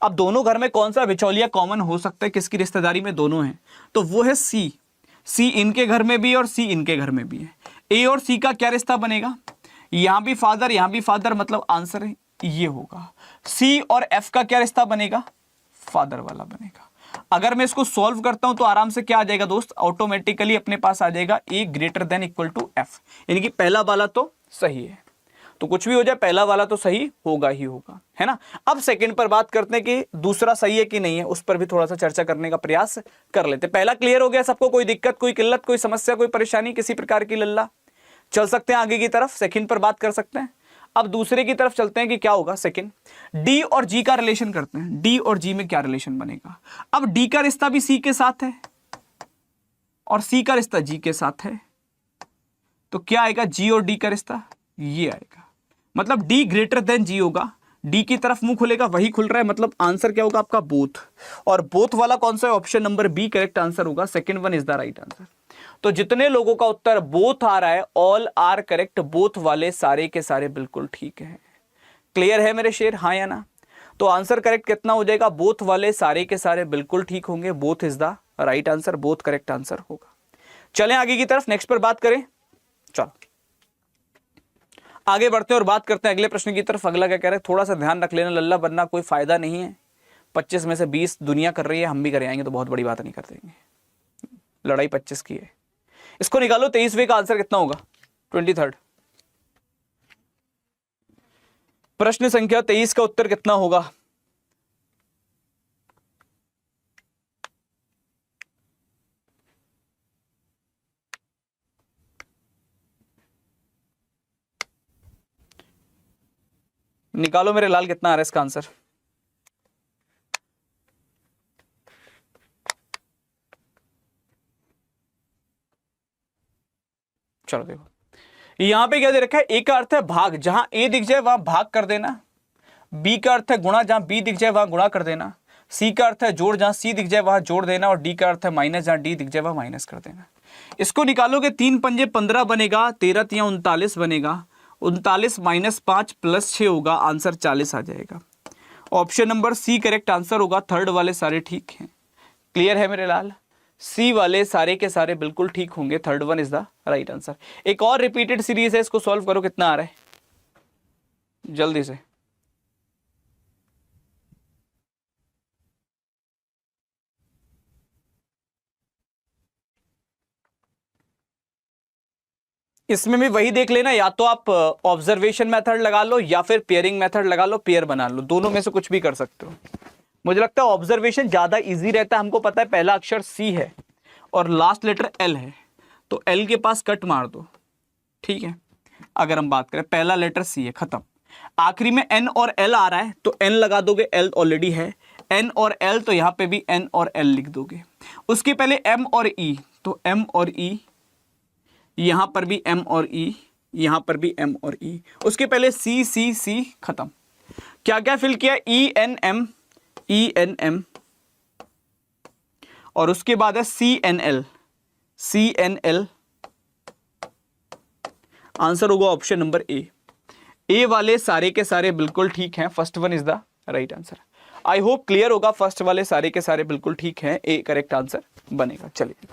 अब दोनों घर में कौन सा बिचौलिया कॉमन हो सकता है, किसकी रिश्तेदारी में दोनों हैं, तो वो है सी। सी इनके घर में भी है और सी इनके घर में भी है। ए और सी का क्या रिश्ता बनेगा, यहां भी फादर यहां भी फादर, मतलब आंसर ये होगा। सी और एफ का क्या रिश्ता बनेगा, फादर वाला बनेगा। अगर मैं इसको सॉल्व करता हूं तो आराम से क्या आ जाएगा दोस्त, ऑटोमेटिकली अपने पास आ जाएगा A greater than equal to F, यानी कि पहला वाला तो सही है। तो कुछ भी हो जाए पहला वाला तो सही होगा ही होगा, है ना। अब सेकंड पर बात करते हैं कि दूसरा सही है कि नहीं है, उस पर भी थोड़ा सा चर्चा करने का प्रयास कर लेते। पहला क्लियर हो गया सबको, कोई दिक्कत, कोई किल्लत, कोई समस्या, कोई परेशानी, किसी प्रकार की लल्ला। चल सकते हैं आगे की तरफ, सेकंड पर बात कर सकते हैं। अब दूसरे की तरफ चलते हैं कि क्या होगा सेकंड। डी और जी का रिलेशन करते हैं, डी और जी में क्या रिलेशन बनेगा। अब डी का रिश्ता भी सी के साथ है और सी का रिश्ता जी के साथ है, तो क्या आएगा, जी और डी का रिश्ता ये आएगा। मतलब डी ग्रेटर देन जी होगा, डी की तरफ मुंह खुलेगा, वही खुल रहा है, मतलब आंसर क्या होगा आपका बोथ। और बोथ वाला कौन सा है, option number B correct answer होगा, second one is the right answer. तो जितने लोगों का उत्तर बोथ आ रहा है, ऑल आर करेक्ट, बोथ वाले सारे के सारे बिल्कुल ठीक है। क्लियर है मेरे शेर, हाँ या ना। तो आंसर करेक्ट कितना हो जाएगा, बोथ वाले सारे के सारे बिल्कुल ठीक होंगे, both is the right answer, both correct answer होगा। चलें आगे की तरफ, नेक्स्ट पर बात करें। चलो आगे बढ़ते हैं और बात करते हैं अगले प्रश्न की तरफ। अगला क्या कह रहे हैं, थोड़ा सा ध्यान रख लेना, लल्ला बनना कोई फायदा नहीं है। 25 में से 20 दुनिया कर रही है, हम भी कर आएंगे तो बहुत बड़ी बात नहीं कर देंगे, लड़ाई 25 की है। इसको निकालो, 23वें का आंसर कितना होगा, 23। प्रश्न संख्या 23 का उत्तर कितना होगा। निकालो मेरे लाल, कितना आ रहा है इसका आंसर। चलो देखो यहां पे क्या दे रखा है, ए का अर्थ है भाग, जहां ए दिख जाए वहां भाग कर देना। बी का अर्थ है गुणा, जहां बी दिख जाए वहां गुणा कर देना। सी का अर्थ है जोड़, जहां सी दिख जाए वहां जोड़ देना। और डी का अर्थ है माइनस, जहां डी दिख जाए वहां माइनस कर देना। इसको निकालोगे 3 पंजे 15 बनेगा, 13 तियां 39 बनेगा, 39 माइनस 5 प्लस 6 होगा, आंसर 40 आ जाएगा। Option number C correct answer होगा। थर्ड वाले सारे ठीक हैं। क्लियर है मेरे लाल? सी वाले सारे के सारे बिल्कुल ठीक होंगे। Third one is the right answer. एक और रिपीटेड सीरीज है, इसको सॉल्व करो। कितना आ रहा है जल्दी से? इसमें भी वही देख लेना, या तो आप ऑब्जर्वेशन मेथड लगा लो या फिर पेयरिंग मेथड लगा लो, पेयर बना लो, दोनों में से कुछ भी कर सकते हो। मुझे लगता है ऑब्जर्वेशन ज्यादा इजी रहता है। हमको पता है पहला अक्षर सी है और लास्ट लेटर एल है, तो एल के पास कट मार दो, ठीक है। अगर हम बात करें पहला लेटर सी है, खत्म। आखिरी में एन और एल आ रहा है तो एन लगा दोगे, एल ऑलरेडी है। एन और एल तो यहां पे भी एन और एल लिख दोगे। उसके पहले एम और ई, तो एम और ई, यहां पर भी एम और ई, यहां पर भी एम और ई। उसके पहले सी सी सी, खत्म। क्या क्या फिल किया? E N M, E N M, और उसके बाद है C N L, C N L. Answer होगा ऑप्शन नंबर ए। ए वाले सारे के सारे बिल्कुल ठीक हैं। First one is the right answer. I hope clear होगा। फर्स्ट वाले सारे के सारे बिल्कुल ठीक हैं, ए करेक्ट आंसर बनेगा। चलिए